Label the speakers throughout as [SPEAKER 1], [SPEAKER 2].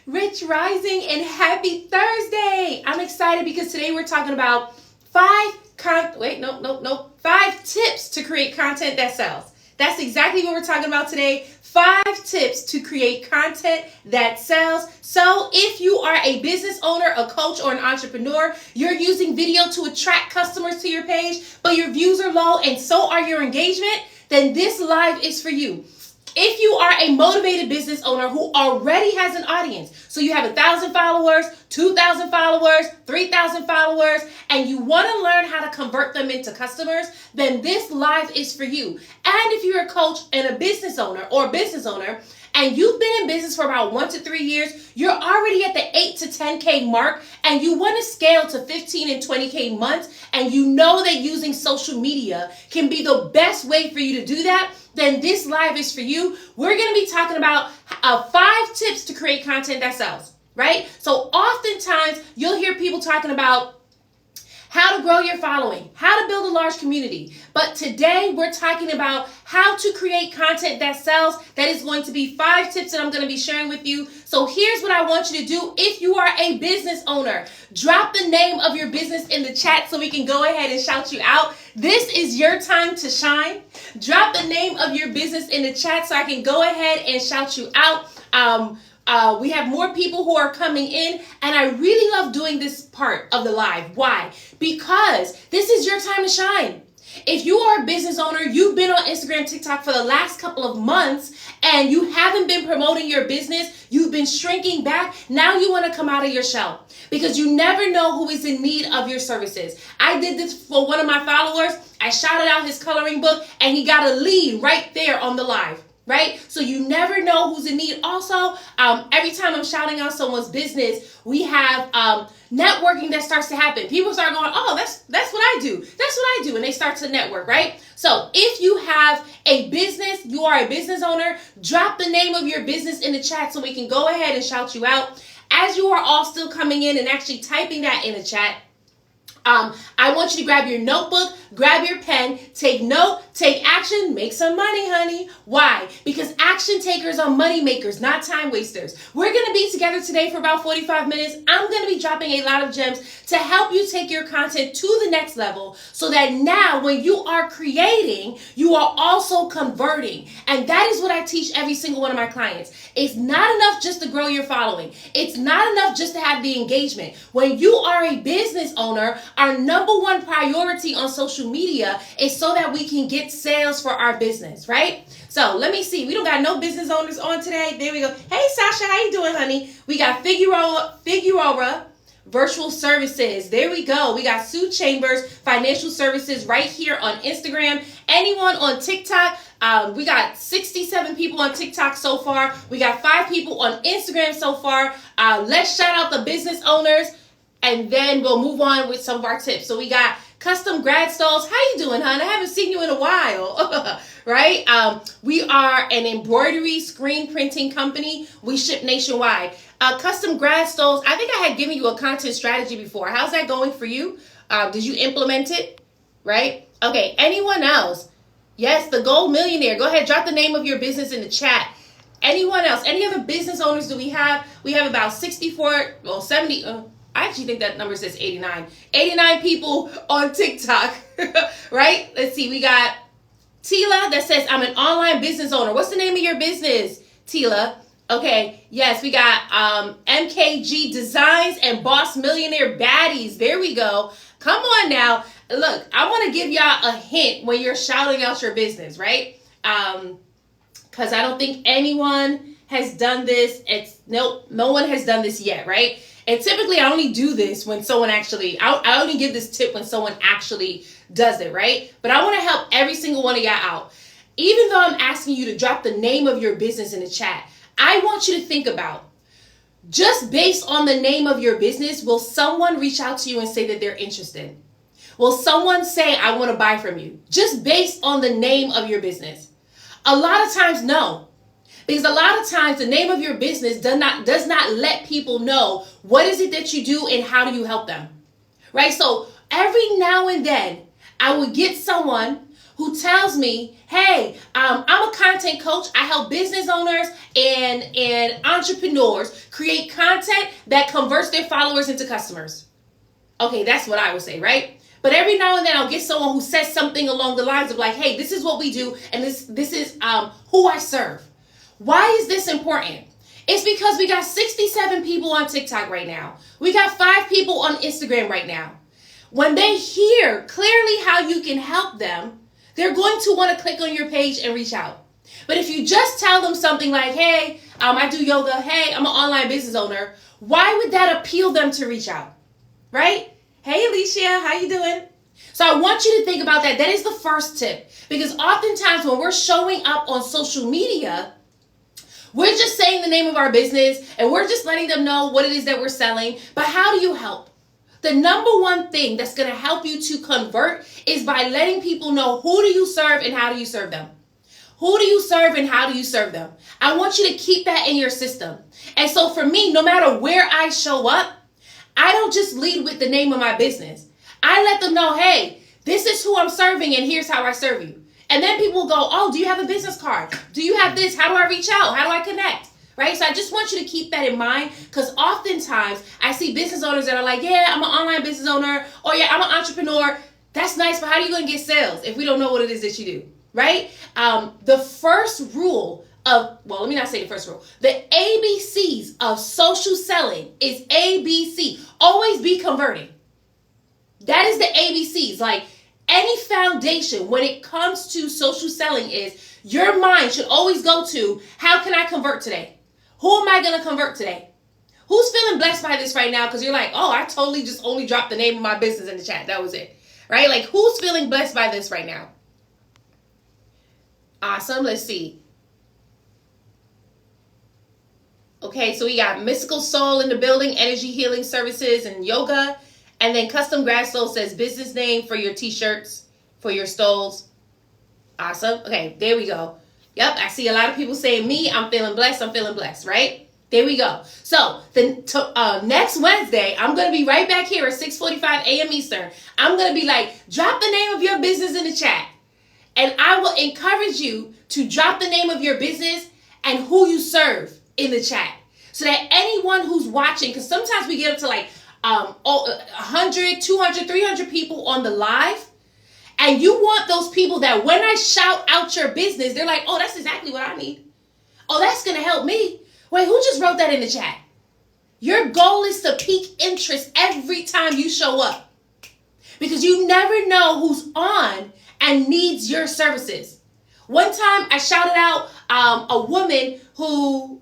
[SPEAKER 1] Rich Rising and happy Thursday. I'm excited because today we're talking about five tips to create content that sells. That's exactly what we're talking about today. 5 tips to create content that sells. So if you are a business owner, a coach, or an entrepreneur, you're using video to attract customers to your page, but your views are low and so are your engagement, then this live is for you. If you are a motivated business owner who already has an audience, so you have 1,000 followers, 2,000 followers, 3,000 followers, and you want to learn how to convert them into customers, then this live is for you. And if you're a coach and a business owner or business owner, and you've been in business for about 1 to 3 years, you're already at the 8 to 10K mark, and you want to scale to 15 and 20K months, and you know that using social media can be the best way for you to do that, then this live is for you. We're going to be talking about 5 tips to create content that sells, right? So oftentimes you'll hear people talking about how to grow your following, how to build a large community. But today we're talking about how to create content that sells. That is going to be 5 tips that I'm going to be sharing with you. So here's what I want you to do. If you are a business owner, drop the name of your business in the chat so we can go ahead and shout you out. This is your time to shine. Drop the name of your business in the chat so I can go ahead and shout you out. We have more people who are coming in, and I really love doing this part of the live. Why? Because this is your time to shine. If you are a business owner, you've been on Instagram, TikTok for the last couple of months, and you haven't been promoting your business, you've been shrinking back, now you want to come out of your shell because you never know who is in need of your services. I did this for one of my followers. I shouted out his coloring book, and he got a lead right there on the live. Right? So you never know who's in need. Also, every time I'm shouting out someone's business, we have networking that starts to happen. People start going, oh, that's what I do. That's what I do. And they start to network, right? So if you have a business, you are a business owner, drop the name of your business in the chat so we can go ahead and shout you out. As you are all still coming in and actually typing that in the chat, I want you to grab your notebook, grab your pen, take note, take action, make some money, honey. Why? Because action takers are money makers, not time wasters. We're going to be together today for about 45 minutes. I'm going to be dropping a lot of gems to help you take your content to the next level so that now when you are creating, you are also converting. And that is what I teach every single one of my clients. It's not enough just to grow your following. It's not enough just to have the engagement. When you are a business owner, our number one priority on social media is so that we can get sales for our business, right? So let me see. We don't got no business owners on today. There we go. Hey, Sasha, how you doing, honey? We got Figueroa Virtual Services. There we go. We got Sue Chambers Financial Services right here on Instagram. Anyone on TikTok? We got 67 people on TikTok so far. We got 5 people on Instagram so far. Let's shout out the business owners, and then we'll move on with some of our tips. So we got Custom Grad Stalls. How you doing, hon? I haven't seen you in a while, right? We are an embroidery screen printing company. We ship nationwide. Custom Grad Stalls, I think I had given you a content strategy before. How's that going for you? Did you implement it? Right? Okay, anyone else? Yes, the Gold Millionaire. Go ahead, drop the name of your business in the chat. Anyone else? Any other business owners do we have? We have about 70, I actually think that number says 89. 89 people on TikTok, right? Let's see. We got Tila that says, I'm an online business owner. What's the name of your business, Tila? Okay. Yes, we got MKG Designs and Boss Millionaire Baddies. There we go. Come on now. Look, I want to give y'all a hint when you're shouting out your business, right? Because I don't think anyone has done this. No one has done this yet, right? And typically I only do this when someone I only give this tip when someone actually does it, right? But I want to help every single one of y'all out. Even though I'm asking you to drop the name of your business in the chat, I want you to think about, just based on the name of your business, will someone reach out to you and say that they're interested? Will someone say, I want to buy from you? Just based on the name of your business. A lot of times, no. Because a lot of times the name of your business does not let people know what is it that you do and how do you help them, right? So every now and then I would get someone who tells me, hey, I'm a content coach. I help business owners and entrepreneurs create content that converts their followers into customers. Okay, that's what I would say, right? But every now and then I'll get someone who says something along the lines of like, hey, this is what we do, and this is who I serve. Why is this important? It's because we got 67 people on TikTok right now. We got 5 people on Instagram right now. When they hear clearly how you can help them, they're going to want to click on your page and reach out. But if you just tell them something like, hey, I do yoga, hey, I'm an online business owner, why would that appeal them to reach out? Right? Hey, Alicia, how you doing? So I want you to think about that. That is the first tip. Because oftentimes when we're showing up on social media, we're just saying the name of our business and we're just letting them know what it is that we're selling. But how do you help? The number one thing that's going to help you to convert is by letting people know who do you serve and how do you serve them. Who do you serve and how do you serve them? I want you to keep that in your system. And so for me, no matter where I show up, I don't just lead with the name of my business. I let them know, hey, this is who I'm serving and here's how I serve you. And then people will go, oh, do you have a business card? Do you have this? How do I reach out? How do I connect? Right? So I just want you to keep that in mind, because oftentimes I see business owners that are like, yeah, I'm an online business owner, or yeah, I'm an entrepreneur. That's nice, but how are you going to get sales if we don't know what it is that you do? Right? The first rule of, well, let me not say the first rule. The ABCs of social selling is ABC. Always be converting. That is the ABCs. Like any foundation when it comes to social selling is your mind should always go to, how can I convert today? Who am I going to convert today? Who's feeling blessed by this right now? Because you're like, oh, I totally just only dropped the name of my business in the chat. That was it. Right? Like, who's feeling blessed by this right now? Awesome. Let's see. Okay, so we got Mystical Soul in the building, energy healing services and yoga. And then Custom Grad Soul says business name for your t-shirts, for your stoles. Awesome. Okay, there we go. Yep, I see a lot of people saying me, I'm feeling blessed, right? There we go. So next Wednesday, I'm going to be right back here at 6:45 a.m. Eastern. I'm going to be like, drop the name of your business in the chat. And I will encourage you to drop the name of your business and who you serve in the chat. So that anyone who's watching, because sometimes we get up to like 100, 200, 300 people on the live. And you want those people that when I shout out your business, they're like, oh, that's exactly what I need. Oh, that's going to help me. Wait, who just wrote that in the chat? Your goal is to pique interest every time you show up. Because you never know who's on and needs your services. One time I shouted out a woman who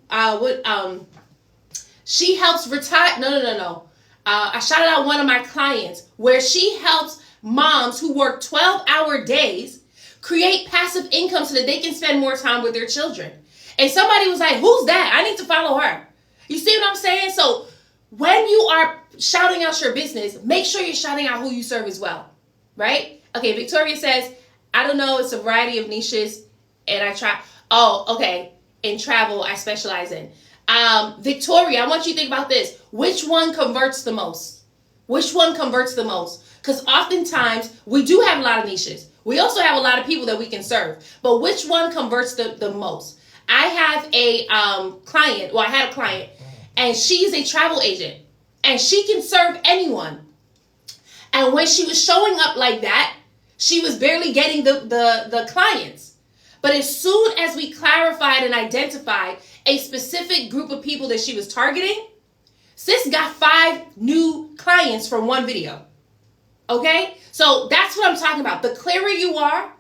[SPEAKER 1] she helps retire. No. I shouted out one of my clients where she helps moms who work 12-hour days create passive income so that they can spend more time with their children. And somebody was like, who's that? I need to follow her. You see what I'm saying? So when you are shouting out your business, make sure you're shouting out who you serve as well. Right? Okay, Victoria says, I don't know, it's a variety of niches and I try. Oh, okay. In travel, I specialize in. Victoria, I want you to think about this. Which one converts the most? Which one converts the most? Because oftentimes we do have a lot of niches. We also have a lot of people that we can serve. But which one converts the most? I have a client, well, I had a client, and she is a travel agent. And she can serve anyone. And when she was showing up like that, she was barely getting the clients. But as soon as we clarified and identified a specific group of people that she was targeting, sis got 5 new clients from one video. Okay? So that's what I'm talking about. The clearer you are,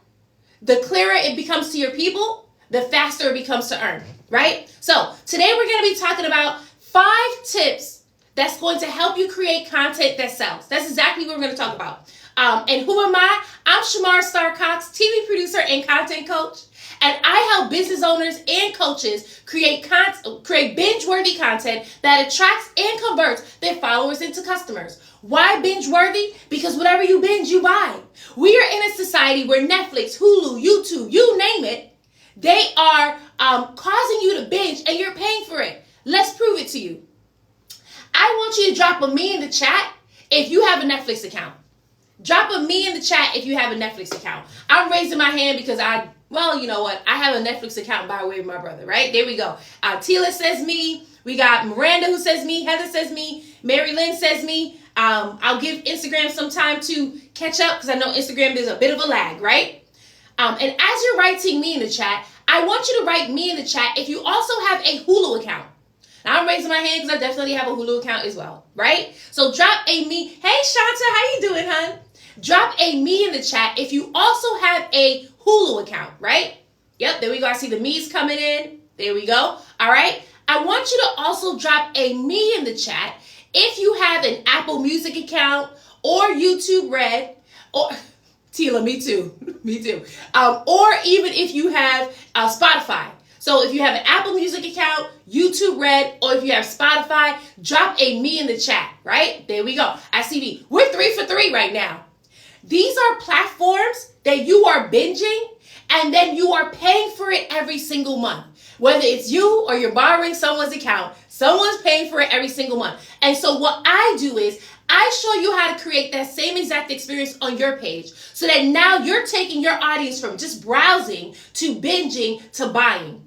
[SPEAKER 1] the clearer it becomes to your people, the faster it becomes to earn. Right? So today we're going to be talking about 5 tips that's going to help you create content that sells. That's exactly what we're going to talk about. And who am I? I'm Shamar Star Cox, TV producer and content coach. And I help business owners and coaches create binge-worthy content that attracts and converts their followers into customers. Why binge-worthy? Because whatever you binge, you buy. We are in a society where Netflix, Hulu, YouTube, you name it, they are causing you to binge and you're paying for it. Let's prove it to you. I want you to drop a me in the chat if you have a Netflix account. Drop a me in the chat if you have a Netflix account. I'm raising my hand because well, you know what? I have a Netflix account by way of my brother, right? There we go. Tila says me. We got Miranda who says me. Heather says me. Mary Lynn says me. I'll give Instagram some time to catch up because I know Instagram is a bit of a lag, right? And as you're writing me in the chat, I want you to write me in the chat if you also have a Hulu account. Now, I'm raising my hand because I definitely have a Hulu account as well, right? So drop a me. Hey, Shanta, how you doing, hon? Drop a me in the chat if you also have a Hulu account, right? Yep, there we go. I see the me's coming in. There we go. All right. I want you to also drop a me in the chat if you have an Apple Music account or YouTube Red or Tila, me too. Me too. Or even if you have Spotify. So if you have an Apple Music account, YouTube Red, or if you have Spotify, drop a me in the chat, right? There we go. I see me. We're 3 for 3 right now. These are platforms that you are binging and then you are paying for it every single month. Whether it's you or you're borrowing someone's account, someone's paying for it every single month. And so what I do is I show you how to create that same exact experience on your page so that now you're taking your audience from just browsing to binging to buying.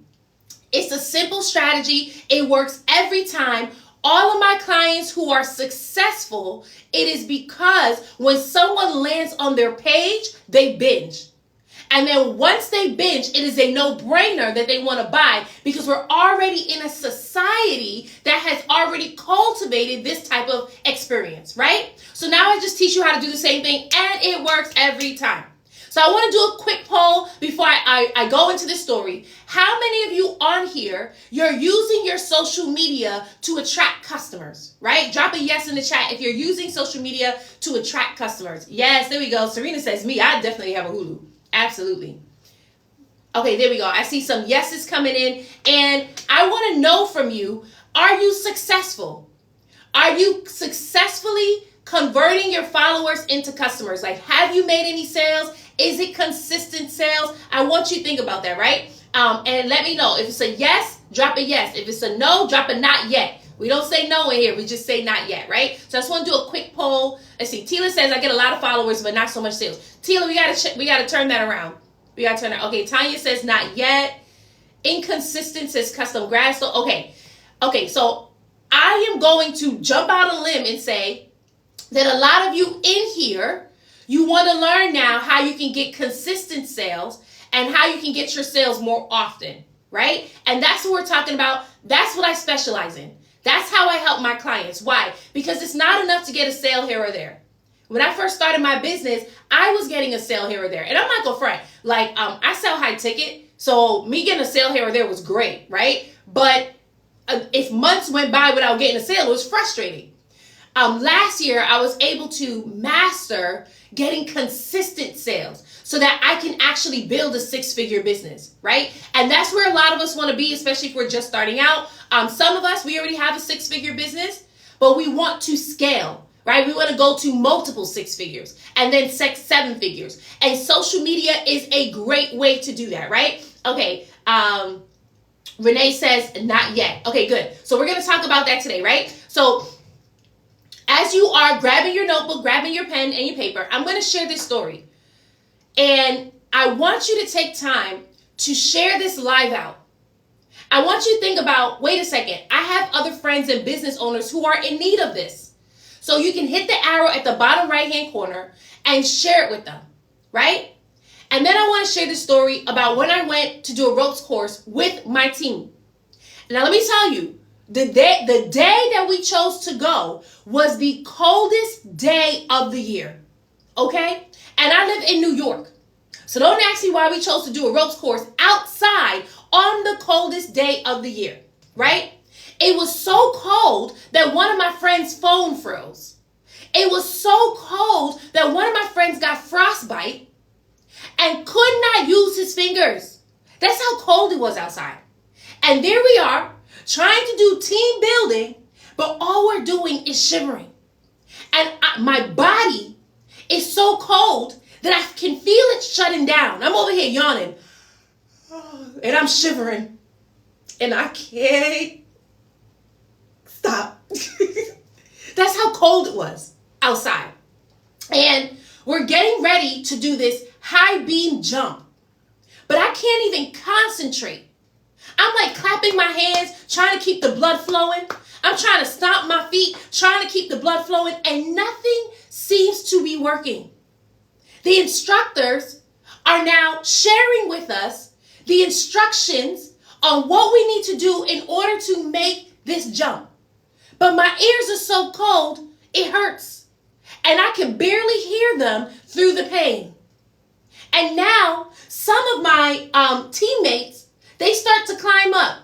[SPEAKER 1] It's a simple strategy. It works every time. All of my clients who are successful, it is because when someone lands on their page, they binge. And then once they binge, it is a no-brainer that they want to buy because we're already in a society that has already cultivated this type of experience, right? So now I just teach you how to do the same thing and it works every time. So I want to do a quick poll before I go into this story. How many of you on here, you're using your social media to attract customers, right? Drop a yes in the chat if you're using social media to attract customers. Yes, there we go. Serena says me. I definitely have a Hulu. Absolutely. Okay, there we go. I see some yeses coming in. And I want to know from you, are you successful? Are you successfully converting your followers into customers? Like, have you made any sales? Is it consistent sales? I want you to think about that, right? And let me know. If it's a yes, drop a yes. If it's a no, drop a not yet. We don't say no in here. We just say not yet, right? So I just want to do a quick poll. Let's see. Tila says I get a lot of followers, but not so much sales. Tila, we gotta turn that around. We gotta turn that. Okay, Tanya says not yet. Inconsistent says custom grad. So okay. So I am going to jump out on a limb and say that a lot of you in here, you want to learn now how you can get consistent sales and how you can get your sales more often, right? And that's what we're talking about. That's what I specialize in. That's how I help my clients. Why? Because it's not enough to get a sale here or there. When I first started my business, I was getting a sale here or there. And I'm not gonna front. Like, I sell high ticket. So me getting a sale here or there was great, right? But if months went by without getting a sale, it was frustrating. Last year, I was able to master getting consistent sales so that I can actually build a 6-figure business, right? And that's where a lot of us want to be, especially if we're just starting out. Some of us, we already have a 6-figure business, but we want to scale, right? We want to go to multiple 6 figures and then 7 figures. And social media is a great way to do that, right? Okay, Renee says not yet. Okay, good. So we're going to talk about that today, right? So as you are grabbing your notebook, grabbing your pen and your paper, I'm going to share this story. And I want you to take time to share this live out. I want you to think about, wait a second, I have other friends and business owners who are in need of this. So you can hit the arrow at the bottom right-hand corner and share it with them, right? And then I want to share the story about when I went to do a ropes course with my team. Now, let me tell you, the day that we chose to go was the coldest day of the year, okay? And I live in New York. So don't ask me why we chose to do a ropes course outside on the coldest day of the year, right? It was so cold that one of my friends' phone froze. It was so cold that one of my friends got frostbite and could not use his fingers. That's how cold it was outside. And there we are, trying to do team building, but all we're doing is shivering. And my body is so cold that I can feel it shutting down. I'm over here yawning. And I'm shivering. And I can't stop. That's how cold it was outside. And we're ready to do this high beam jump, but I can't even concentrate. I'm like clapping my hands, trying to keep the blood flowing. I'm trying to stomp my feet, trying to keep the blood flowing, and nothing seems to be working. The instructors are now sharing with us the instructions on what we need to do in order to make this jump. But my ears are so cold, it hurts. And I can barely hear them through the pain. And now some of my teammates, they start to climb up.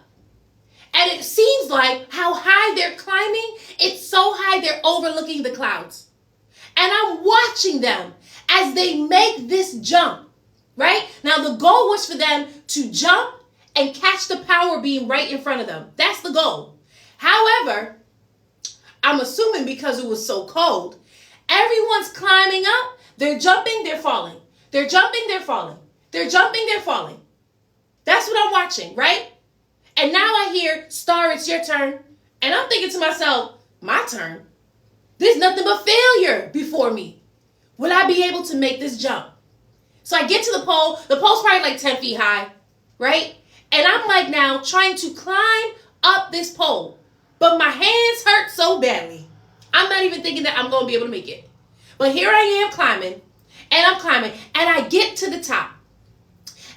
[SPEAKER 1] And it seems like how high they're climbing, it's so high they're overlooking the clouds. And I'm watching them as they make this jump, right? Now the goal was for them to jump and catch the power beam right in front of them. That's the goal. However, I'm assuming because it was so cold, everyone's climbing up, they're jumping, they're falling. They're jumping, they're falling. They're jumping, they're falling. That's what I'm watching, right? And now I hear, Star, it's your turn. And I'm thinking to myself, my turn? There's nothing but failure before me. Will I be able to make this jump? So I get to the pole. The pole's probably like 10 feet high, right? And I'm like now trying to climb up this pole. But my hands hurt so badly. I'm not even thinking that I'm going to be able to make it. But here I am climbing, and I'm climbing, and I get to the top.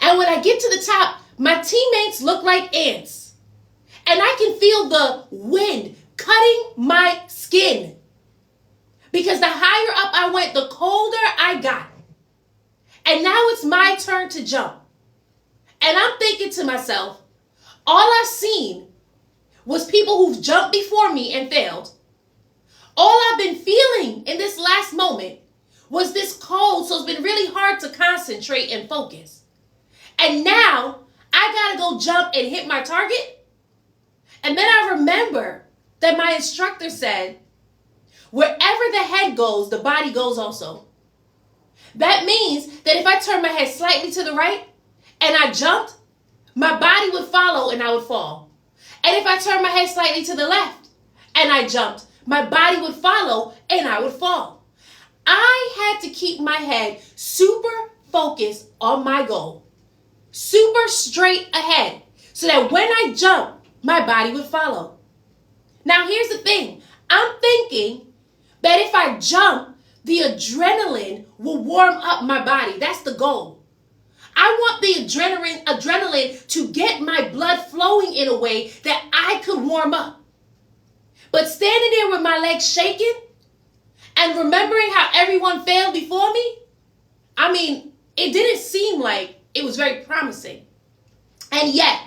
[SPEAKER 1] And when I get to the top, my teammates look like ants. And I can feel the wind cutting my skin. Because the higher up I went, the colder I got. And now it's my turn to jump. And I'm thinking to myself, all I've seen was people who've jumped before me and failed. All I've been feeling in this last moment was this cold, so it's been really hard to concentrate and focus. And now I gotta go jump and hit my target. And then I remember that my instructor said, wherever the head goes, the body goes also. That means that if I turn my head slightly to the right and I jumped, my body would follow and I would fall. And if I turn my head slightly to the left and I jumped, my body would follow and I would fall. I had to keep my head super focused on my goal, super straight ahead, so that when I jump, my body would follow. Now here's the thing. I'm thinking that if I jump, the adrenaline will warm up my body. That's the goal. I want the adrenaline to get my blood flowing in a way that I could warm up. But standing there with my legs shaking and remembering how everyone failed before me, I mean, it didn't seem like it was very promising. And yet,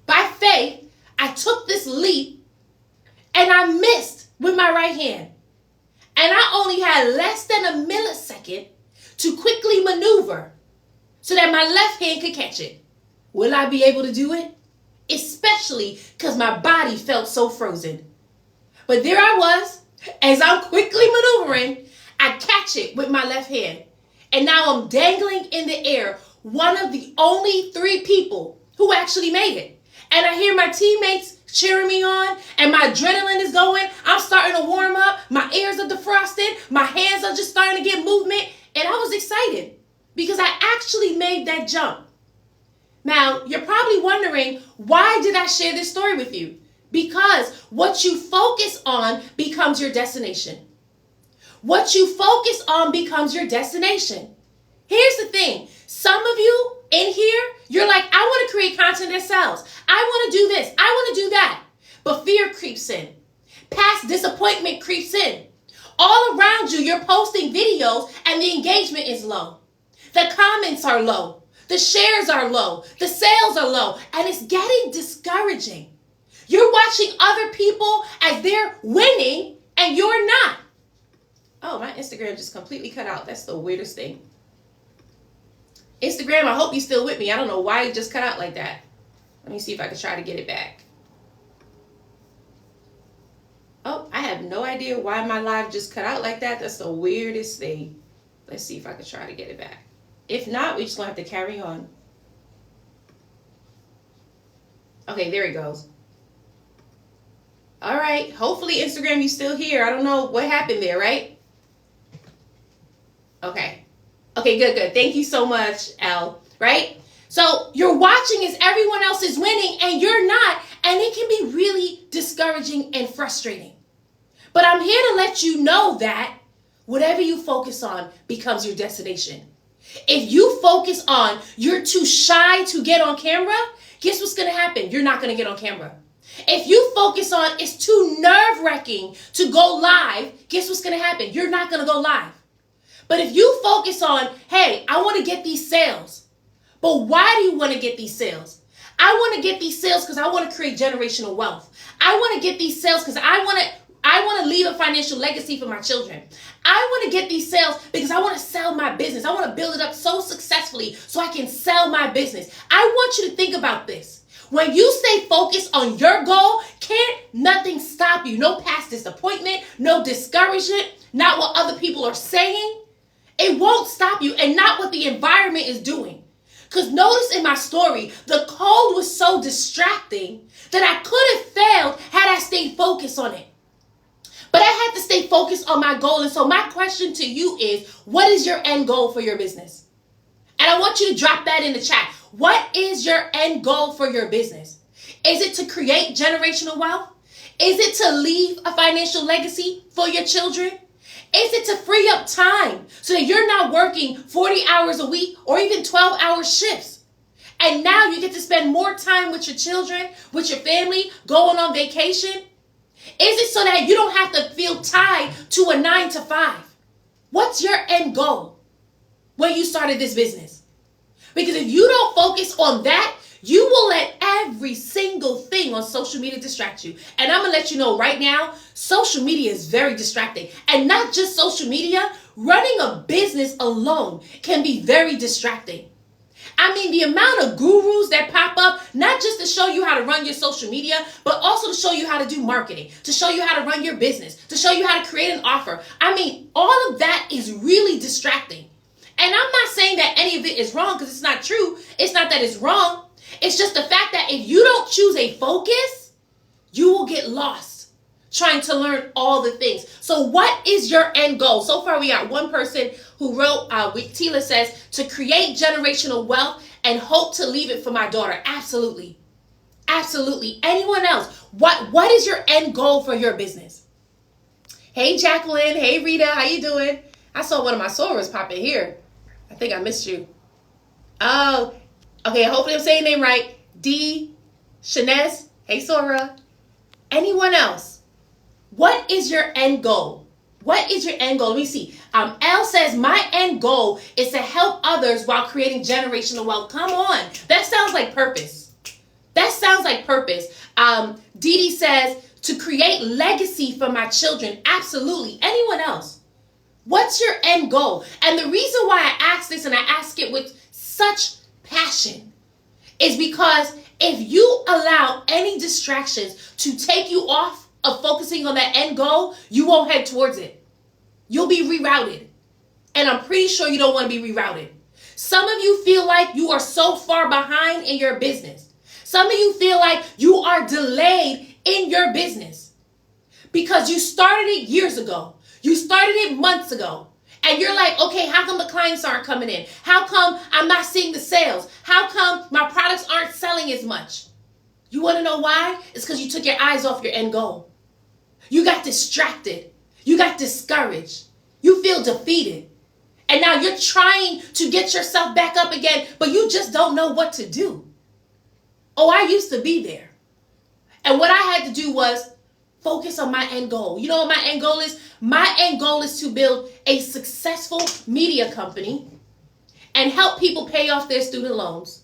[SPEAKER 1] by faith, I took this leap and I missed with my right hand. And I only had less than a millisecond to quickly maneuver so that my left hand could catch it. Will I be able to do it? Especially because my body felt so frozen. But there I was, as I'm quickly maneuvering, I catch it with my left hand. And now I'm dangling in the air, one of the only 3 people who actually made it. And I hear my teammates cheering me on, and my adrenaline is going. I'm starting to warm up. My ears are defrosted. My hands are just starting to get movement. And I was excited because I actually made that jump. Now, you're probably wondering, why did I share this story with you? Because what you focus on becomes your destination. What you focus on becomes your destination. Here's the thing. Some of you in here, you're like, I want to create content that sells. I want to do this. I want to do that. But fear creeps in. Past disappointment creeps in. All around you, you're posting videos and the engagement is low. The comments are low. The shares are low. The sales are low. And it's getting discouraging. You're watching other people as they're winning and you're not. Oh, my Instagram just completely cut out. That's the weirdest thing. Instagram, I hope you're still with me. I don't know why it just cut out like that. Let me see if I can try to get it back. Oh, I have no idea why my live just cut out like that. That's the weirdest thing. Let's see if I can try to get it back. If not, we just gonna have to carry on. Okay, there it goes. All right, hopefully Instagram, you still here. I don't know what happened there, right? Okay. Okay, good. Thank you so much, Elle, right? So you're watching as everyone else is winning and you're not, and it can be really discouraging and frustrating. But I'm here to let you know that whatever you focus on becomes your destination. If you focus on you're too shy to get on camera, guess what's going to happen? You're not going to get on camera. If you focus on it's too nerve-wracking to go live, guess what's going to happen? You're not going to go live. But if you focus on, hey, I want to get these sales. But why do you want to get these sales? I want to get these sales because I want to create generational wealth. I want to get these sales because I want to leave a financial legacy for my children. I want to get these sales because I want to sell my business. I want to build it up so successfully so I can sell my business. I want you to think about this. When you stay focused on your goal, can't nothing stop you. No past disappointment, no discouragement, not what other people are saying. It won't stop you, and not what the environment is doing. Because notice in my story, the cold was so distracting that I could have failed had I stayed focused on it. But I had to stay focused on my goal. And so my question to you is, what is your end goal for your business? And I want you to drop that in the chat. What is your end goal for your business? Is it to create generational wealth? Is it to leave a financial legacy for your children? Is it to free up time so that you're not working 40 hours a week or even 12-hour shifts? And now you get to spend more time with your children, with your family, going on vacation? Is it so that you don't have to feel tied to a 9 to 5? What's your end goal when you started this business? Because if you don't focus on that, you will let every single thing on social media distract you. And I'm going to let you know right now, social media is very distracting. And not just social media, running a business alone can be very distracting. I mean, the amount of gurus that pop up, not just to show you how to run your social media, but also to show you how to do marketing, to show you how to run your business, to show you how to create an offer. I mean, all of that is really distracting. And I'm not saying that any of it is wrong because it's not true. It's not that it's wrong. It's just the fact that if you don't choose a focus, you will get lost trying to learn all the things. So what is your end goal? So far, we got one person who wrote, Tila says, to create generational wealth and hope to leave it for my daughter. Absolutely. Absolutely. Anyone else? What is your end goal for your business? Hey, Jacqueline. Hey, Rita. How you doing? I saw one of my Soras pop in here. I think I missed you. Oh, okay. Hopefully I'm saying your name right. D. Shanez. Hey, Sora. Anyone else? What is your end goal? What is your end goal? Let me see. Elle says, my end goal is to help others while creating generational wealth. Come on. That sounds like purpose. That sounds like purpose. Dee Dee says, to create legacy for my children. Absolutely. Anyone else? What's your end goal? And the reason why I ask this, and I ask it with such passion, is because if you allow any distractions to take you off of focusing on that end goal, you won't head towards it. You'll be rerouted. And I'm pretty sure you don't want to be rerouted. Some of you feel like you are so far behind in your business. Some of you feel like you are delayed in your business because you started it years ago. You started it months ago. And you're like, okay, how come the clients aren't coming in? How come I'm not seeing the sales? How come my products aren't selling as much? You want to know why? It's because you took your eyes off your end goal. You got distracted. You got discouraged. You feel defeated. And now you're trying to get yourself back up again, but you just don't know what to do. Oh, I used to be there. And what I had to do was focus on my end goal. You know what my end goal is? My end goal is to build a successful media company and help people pay off their student loans.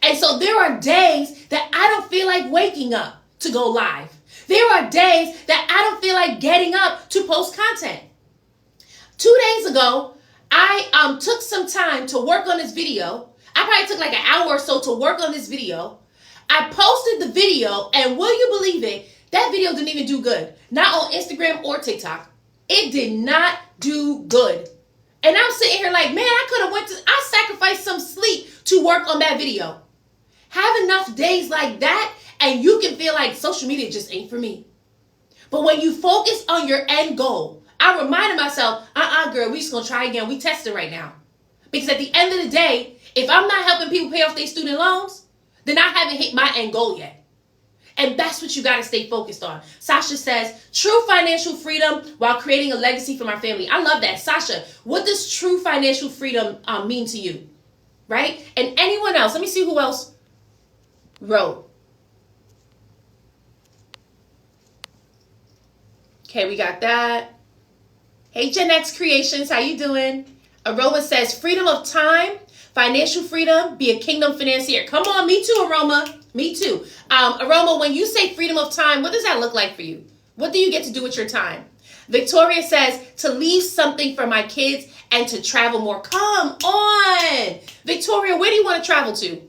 [SPEAKER 1] And so there are days that I don't feel like waking up to go live. There are days that I don't feel like getting up to post content. 2 days ago, I took some time to work on this video. I probably took like an hour or so to work on this video. I posted the video, and will you believe it? That video didn't even do good. Not on Instagram or TikTok. It did not do good. And I'm sitting here like, man, I sacrificed some sleep to work on that video. Have enough days like that, and you can feel like social media just ain't for me. But when you focus on your end goal, I reminded myself, girl, we just gonna try again. We testing right now. Because at the end of the day, if I'm not helping people pay off their student loans, then I haven't hit my end goal yet. And that's what you got to stay focused on. Sasha says, true financial freedom while creating a legacy for my family. I love that. Sasha, what does true financial freedom mean to you? Right? And anyone else? Let me see who else wrote. Okay, we got that. Hey, Gen X Creations, how you doing? Aroma says, freedom of time, financial freedom, be a kingdom financier. Come on, me too, Aroma. Me too. Aroma, when you say freedom of time, what does that look like for you? What do you get to do with your time? Victoria says, to leave something for my kids and to travel more. Come on. Victoria, where do you want to travel to?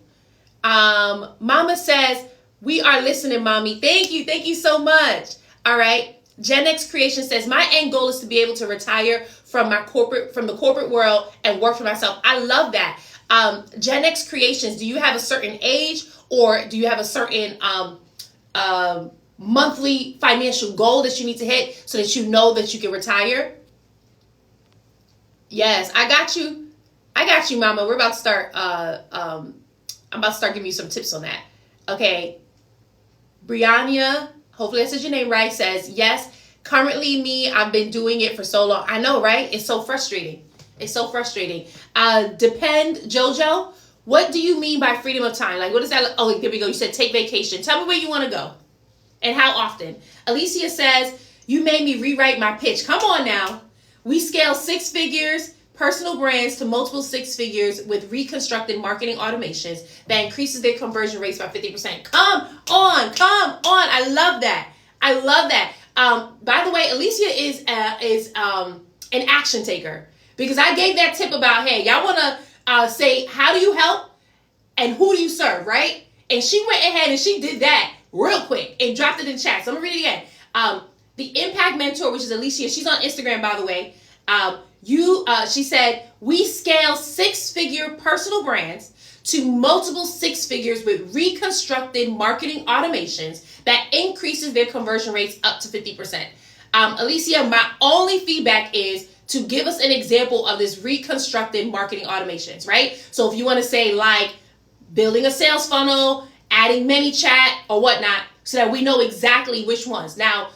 [SPEAKER 1] Mama says, we are listening, Mommy. Thank you. Thank you so much. All right. Gen X Creation says, my end goal is to be able to retire from the corporate world and work for myself. I love that. Gen X Creations, do you have a certain age or do you have a certain monthly financial goal that you need to hit so that you know that you can retire? Yes, I got you. I got you, Mama. We're about to start. I'm about to start giving you some tips on that. Okay. Brianna, hopefully I said your name right, says, yes, currently me, I've been doing it for so long. I know, right? It's so frustrating. It's so frustrating. Depend, Jojo, what do you mean by freedom of time? Like, what does that look? Oh, there we go. You said take vacation. Tell me where you want to go and how often. Alicia says, you made me rewrite my pitch. Come on now. We scale 6 figures, personal brands to multiple 6 figures with reconstructed marketing automations that increases their conversion rates by 50%. Come on. I love that. I love that. By the way, Alicia is an action taker because I gave that tip about, hey, y'all want to say, how do you help and who do you serve, right? And she went ahead and she did that real quick and dropped it in chat. So I'm going to read it again. The Impact Mentor, which is Alicia, she's on Instagram, by the way. She said, we scale 6-figure personal brands to multiple 6 figures with reconstructed marketing automations that increases their conversion rates up to 50%. Alicia, my only feedback is to give us an example of this reconstructed marketing automations, right? So if you want to say like building a sales funnel, adding ManyChat or whatnot, so that we know exactly which ones. Now,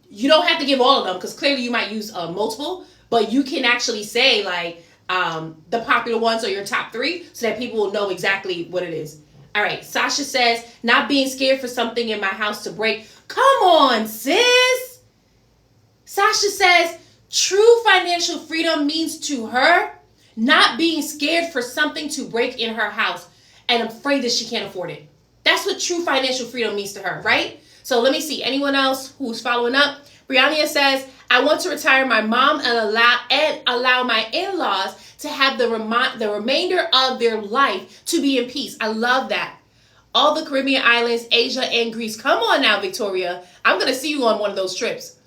[SPEAKER 1] you don't have to give all of them because clearly you might use multiple, but you can actually say like the popular ones or your top 3 so that people will know exactly what it is. All right. Sasha says, not being scared for something in my house to break. Come on, sis. Sasha says, true financial freedom means to her not being scared for something to break in her house and afraid that she can't afford it. That's what true financial freedom means to her, right? So let me see. Anyone else who's following up? Brianna says, I want to retire my mom and allow my in-laws to have the remainder of their life to be in peace. I love that. All the Caribbean islands, Asia, and Greece. Come on now, Victoria. I'm going to see you on one of those trips.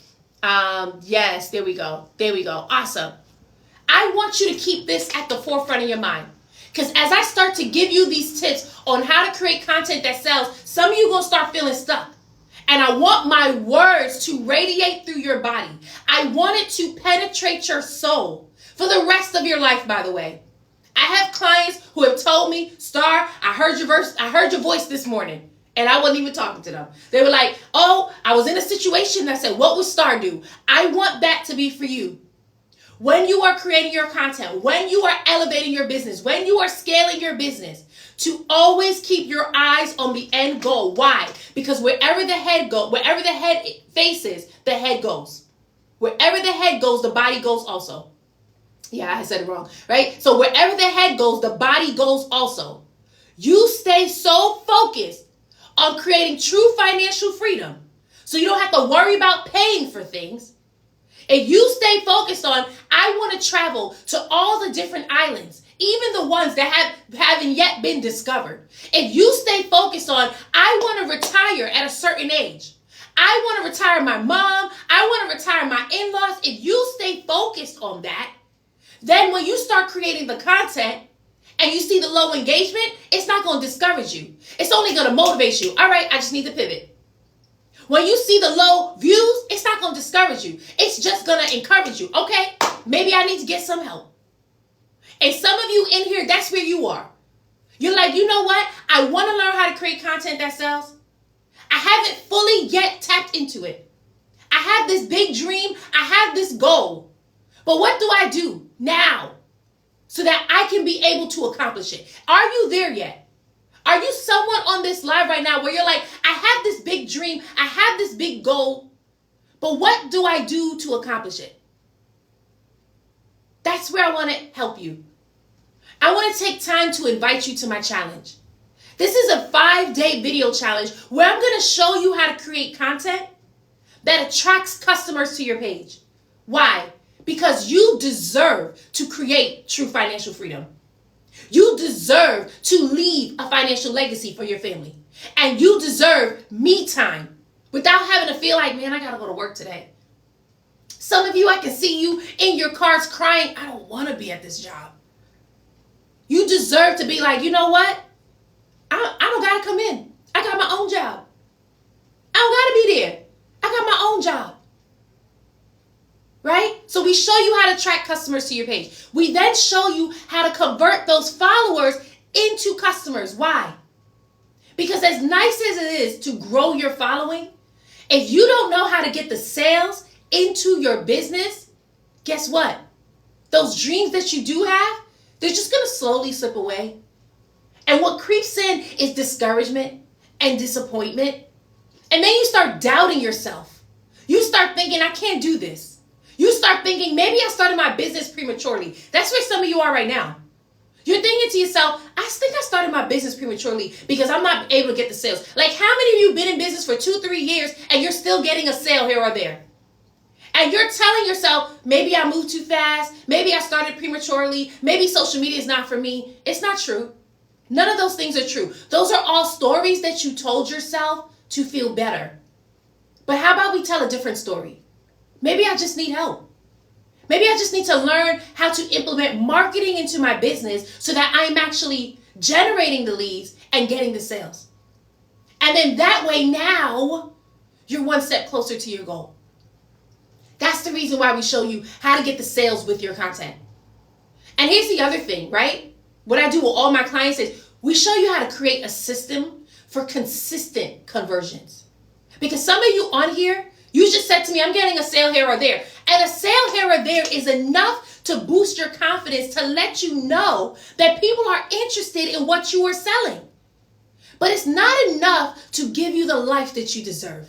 [SPEAKER 1] Yes, there we go. There we go. Awesome. I want you to keep this at the forefront of your mind. Because as I start to give you these tips on how to create content that sells, some of you are going to start feeling stuck. And I want my words to radiate through your body. I want it to penetrate your soul for the rest of your life, by the way. I have clients who have told me, Star, I heard your voice this morning. And I wasn't even talking to them. They were like, oh, I was in a situation. I said, what would Star do? I want that to be for you. When you are creating your content, when you are elevating your business, when you are scaling your business, to always keep your eyes on the end goal. Why? Because wherever the head faces, the head goes. Wherever the head goes, the body goes also. Yeah, I said it wrong, right? So wherever the head goes, the body goes also. You stay so focused on creating true financial freedom so you don't have to worry about paying for things. If you stay focused on, I want to travel to all the different islands, even the ones that haven't yet been discovered. If you stay focused on, I want to retire at a certain age. I want to retire my mom. I want to retire my in-laws. If you stay focused on that, then when you start creating the content and you see the low engagement, it's not going to discourage you. It's only going to motivate you. All right, I just need to pivot. When you see the low views, it's not going to discourage you. It's just going to encourage you. Okay, maybe I need to get some help. And some of you in here, that's where you are. You're like, you know what? I want to learn how to create content that sells. I haven't fully yet tapped into it. I have this big dream. I have this goal. But what do I do now so that I can be able to accomplish it? Are you there yet? Are you someone on this live right now where you're like, I have this big dream. I have this big goal. But what do I do to accomplish it? That's where I want to help you. I want to take time to invite you to my challenge. This is a 5-day video challenge where I'm going to show you how to create content that attracts customers to your page. Why? Because you deserve to create true financial freedom. You deserve to leave a financial legacy for your family. And you deserve me time without having to feel like, man, I got to go to work today. Some of you, I can see you in your cars crying, I don't want to be at this job. You deserve to be like, you know what? I don't got to come in. I got my own job. I don't got to be there. I got my own job. Right? So we show you how to attract customers to your page. We then show you how to convert those followers into customers. Why? Because as nice as it is to grow your following, if you don't know how to get the sales into your business, guess what? Those dreams that you do have, they're just going to slowly slip away. And what creeps in is discouragement and disappointment. And then you start doubting yourself. You start thinking, I can't do this. You start thinking, maybe I started my business prematurely. That's where some of you are right now. You're thinking to yourself, I think I started my business prematurely because I'm not able to get the sales. Like, how many of you been in business for 2-3 years and you're still getting a sale here or there? And you're telling yourself, maybe I moved too fast. Maybe I started prematurely. Maybe social media is not for me. It's not true. None of those things are true. Those are all stories that you told yourself to feel better. But how about we tell a different story? Maybe I just need help. Maybe I just need to learn how to implement marketing into my business so that I'm actually generating the leads and getting the sales. And then that way now, you're one step closer to your goal. That's the reason why we show you how to get the sales with your content. And here's the other thing, right? What I do with all my clients is we show you how to create a system for consistent conversions. Because some of you on here, you just said to me, I'm getting a sale here or there. And a sale here or there is enough to boost your confidence, to let you know that people are interested in what you are selling. But it's not enough to give you the life that you deserve.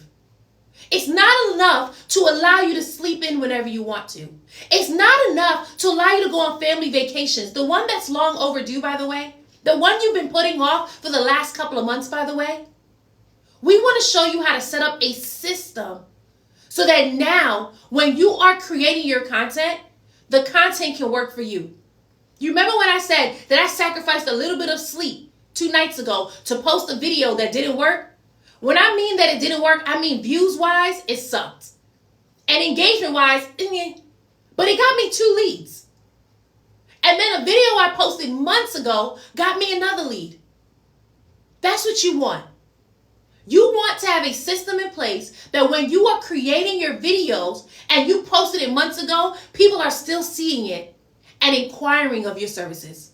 [SPEAKER 1] It's not enough to allow you to sleep in whenever you want to. It's not enough to allow you to go on family vacations. The one that's long overdue, by the way. The one you've been putting off for the last couple of months, by the way. We want to show you how to set up a system so that now when you are creating your content, the content can work for you. You remember when I said that I sacrificed a little bit of sleep 2 nights ago to post a video that didn't work? When I mean that it didn't work, I mean views-wise, it sucked. And engagement-wise, but it got me 2 leads. And then a video I posted months ago got me another lead. That's what you want. You want to have a system in place that when you are creating your videos and you posted it months ago, people are still seeing it and inquiring of your services.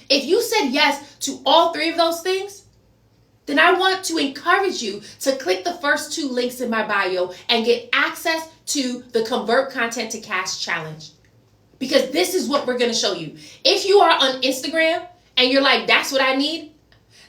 [SPEAKER 1] If you said yes to all 3 of those things, then I want to encourage you to click the first 2 links in my bio and get access to the Convert Content to Cash Challenge. Because this is what we're going to show you. If you are on Instagram and you're like, that's what I need,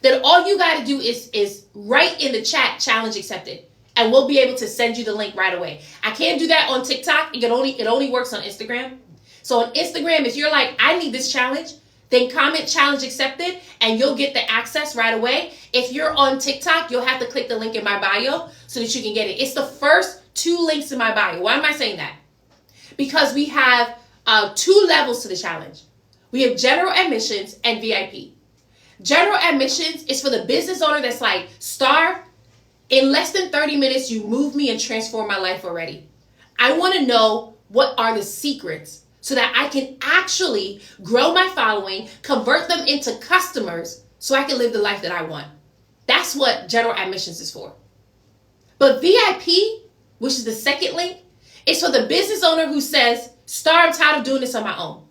[SPEAKER 1] then all you got to do is write in the chat, challenge accepted. And we'll be able to send you the link right away. I can't do that on TikTok. It only works on Instagram. So on Instagram, if you're like, I need this challenge, then comment challenge accepted and you'll get the access right away. If you're on TikTok, you'll have to click the link in my bio so that you can get it. It's the first 2 links in my bio. Why am I saying that? Because we have 2 levels to the challenge. We have general admissions and VIP. General admissions is for the business owner that's like, Star, in less than 30 minutes, you moved me and transformed my life already. I want to know what are the secrets so that I can actually grow my following, convert them into customers so I can live the life that I want. That's what general admissions is for. But VIP, which is the second link, is for the business owner who says, Star, I'm tired of doing this on my own.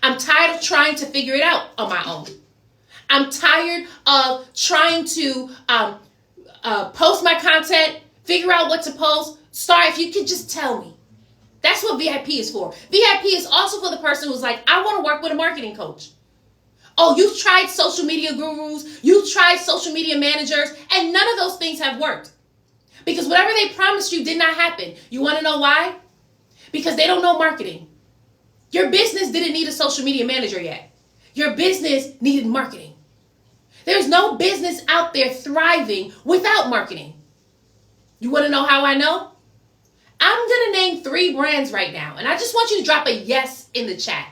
[SPEAKER 1] I'm tired of trying to figure it out on my own. I'm tired of trying to post my content, figure out what to post. Star, if you could just tell me. That's what VIP is for. VIP is also for the person who's like, I want to work with a marketing coach. Oh, you've tried social media gurus, you've tried social media managers, and none of those things have worked. Because whatever they promised you did not happen. You want to know why? Because they don't know marketing. Your business didn't need a social media manager yet. Your business needed marketing. There's no business out there thriving without marketing. You want to know how I know? I'm going to name 3 brands right now, and I just want you to drop a yes in the chat.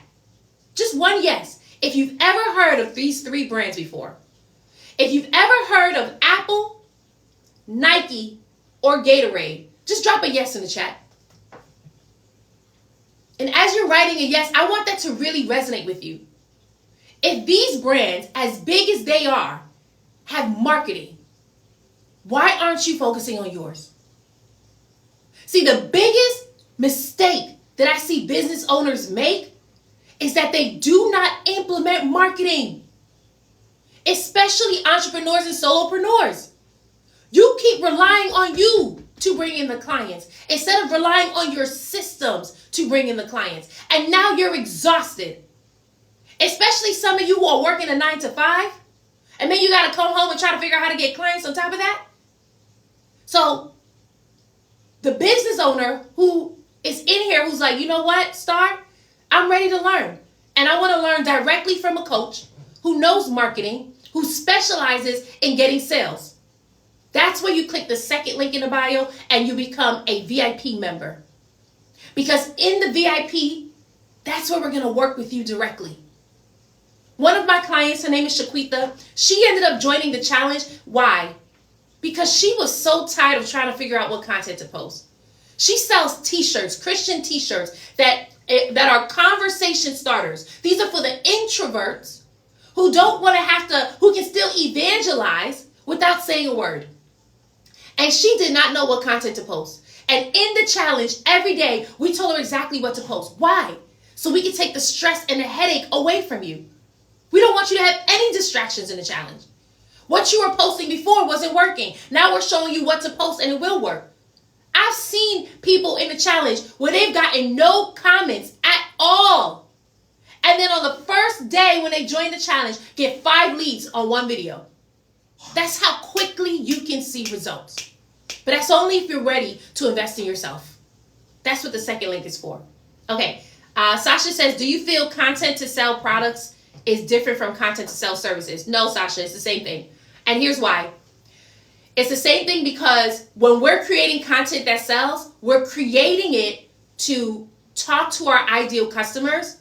[SPEAKER 1] Just one yes. If you've ever heard of these 3 brands before. If you've ever heard of Apple, Nike, or Gatorade, just drop a yes in the chat. And as you're writing a yes, I want that to really resonate with you. If these brands, as big as they are, have marketing, why aren't you focusing on yours? See, the biggest mistake that I see business owners make is that they do not implement marketing, especially entrepreneurs and solopreneurs. You keep relying on you to bring in the clients instead of relying on your systems to bring in the clients. And now you're exhausted, especially some of you who are working a 9 to 5, and then you got to come home and try to figure out how to get clients on top of that. So the business owner who is in here who's like, you know what, Star? I'm ready to learn. And I want to learn directly from a coach who knows marketing, who specializes in getting sales. That's where you click the second link in the bio and you become a VIP member. Because in the VIP, that's where we're going to work with you directly. One of my clients, her name is Shaquita, she ended up joining the challenge. Why? Because she was so tired of trying to figure out what content to post. She sells t-shirts, Christian t-shirts that are conversation starters. These are for the introverts who don't want to who can still evangelize without saying a word. And she did not know what content to post. And in the challenge, every day, we told her exactly what to post. Why? So we can take the stress and the headache away from you. We don't want you to have any distractions in the challenge. What you were posting before wasn't working. Now we're showing you what to post and it will work. I've seen people in the challenge where they've gotten no comments at all. And then on the first day when they join the challenge, get 5 leads on one video. That's how quickly you can see results. But that's only if you're ready to invest in yourself. That's what the second link is for. Okay, Sasha says, do you feel content to sell products is different from content to sell services? No, Sasha, it's the same thing. And here's why. It's the same thing because when we're creating content that sells, we're creating it to talk to our ideal customers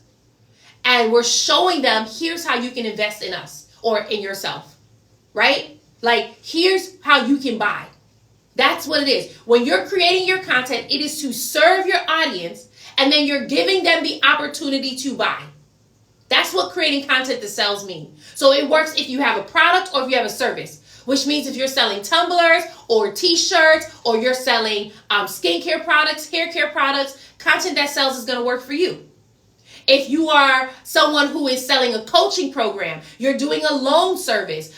[SPEAKER 1] and we're showing them, here's how you can invest in us or in yourself, right? Like, here's how you can buy. That's what it is. When you're creating your content, it is to serve your audience and then you're giving them the opportunity to buy. That's what creating content that sells means. So it works if you have a product or if you have a service, which means if you're selling tumblers or t-shirts or you're selling skincare products, hair care products, content that sells is going to work for you. If you are someone who is selling a coaching program, you're doing a loan service,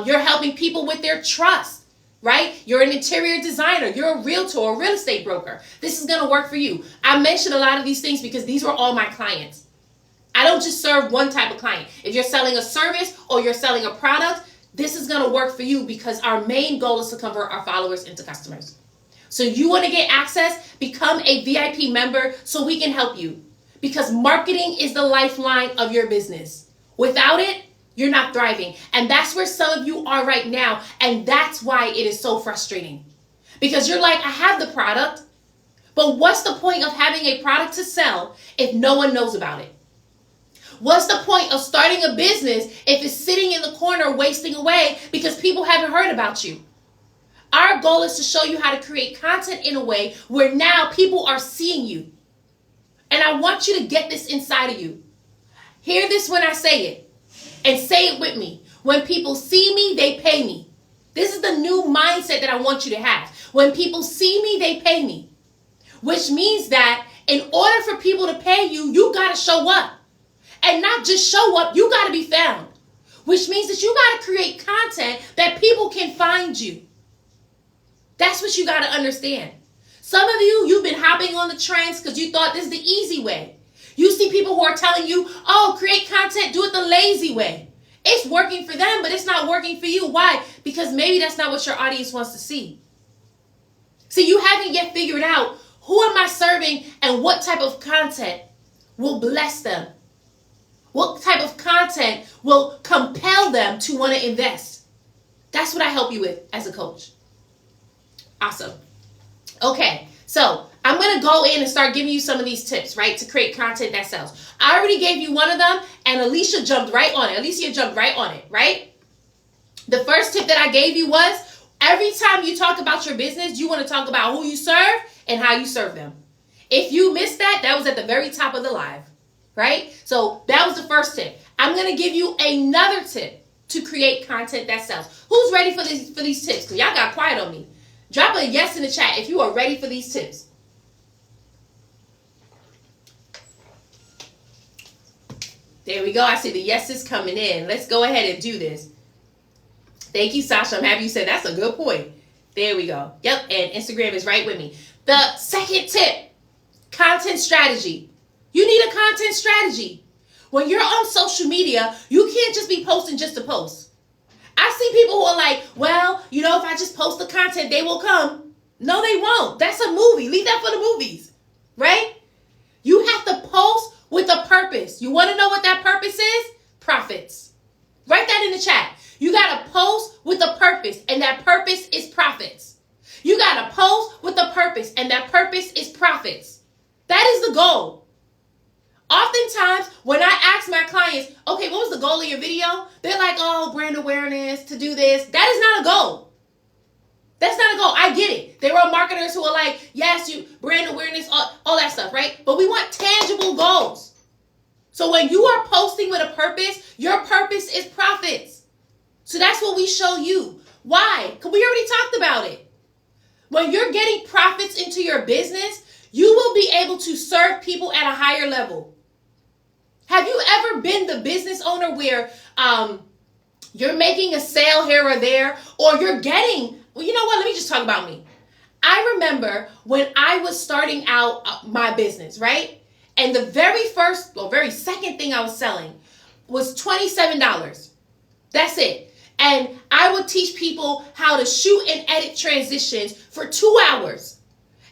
[SPEAKER 1] you're helping people with their trust, right? You're an interior designer, you're a realtor or real estate broker. This is going to work for you. I mentioned a lot of these things because these were all my clients. I don't just serve one type of client. If you're selling a service or you're selling a product, this is going to work for you because our main goal is to convert our followers into customers. So you want to get access, become a VIP member so we can help you. Because marketing is the lifeline of your business. Without it, you're not thriving. And that's where some of you are right now. And that's why it is so frustrating. Because you're like, I have the product, but what's the point of having a product to sell if no one knows about it? What's the point of starting a business if it's sitting in the corner wasting away because people haven't heard about you? Our goal is to show you how to create content in a way where now people are seeing you. And I want you to get this inside of you. Hear this when I say it. And say it with me. When people see me, they pay me. This is the new mindset that I want you to have. When people see me, they pay me. Which means that in order for people to pay you, you got to show up. And not just show up, you got to be found. Which means that you got to create content that people can find you. That's what you got to understand. Some of you, you've been hopping on the trends because you thought this is the easy way. You see people who are telling you, oh, create content, do it the lazy way. It's working for them, but it's not working for you. Why? Because maybe that's not what your audience wants to see. See, you haven't yet figured out who am I serving and what type of content will bless them. What type of content will compel them to want to invest. That's what I help you with as a coach. Awesome. Okay, so I'm going to go in and start giving you some of these tips, right, to create content that sells. I already gave you one of them, and Alicia jumped right on it. Right? The first tip that I gave you was every time you talk about your business, you want to talk about who you serve and how you serve them. If you missed that, that was at the very top of the live, right? So that was the first tip. I'm going to give you another tip to create content that sells. Who's ready for these tips? Because y'all got quiet on me. Drop a yes in the chat if you are ready for these tips. There we go. I see the yeses coming in. Let's go ahead and do this. Thank you, Sasha. I'm happy you said that's a good point. There we go. Yep, and Instagram is right with me. The second tip, content strategy. You need a content strategy. When you're on social media, you can't just be posting just to post. I see people who are like, well, if I just post the content, they will come. No, they won't. That's a movie. Leave that for the movies, right? You have to post with a purpose. You want to know what that purpose is? Profits. Write that in the chat. You got to post with a purpose, and that purpose is profits. You got to post with a purpose, and that purpose is profits. That is the goal. Oftentimes, when I ask my clients, okay, what was the goal of your video? They're like, oh, brand awareness, to do this. That is not a goal. That's not a goal. I get it. There are marketers who are like, yes, you brand awareness, all that stuff, right? But we want tangible goals. So when you are posting with a purpose, your purpose is profits. So that's what we show you. Why? Because we already talked about it. When you're getting profits into your business, you will be able to serve people at a higher level. Have you ever been the business owner where you're making a sale here or there, or you're getting, well, you know what? Let me just talk about me. I remember when I was starting out my business, right? And the very second thing I was selling was $27. That's it. And I would teach people how to shoot and edit transitions for 2 hours.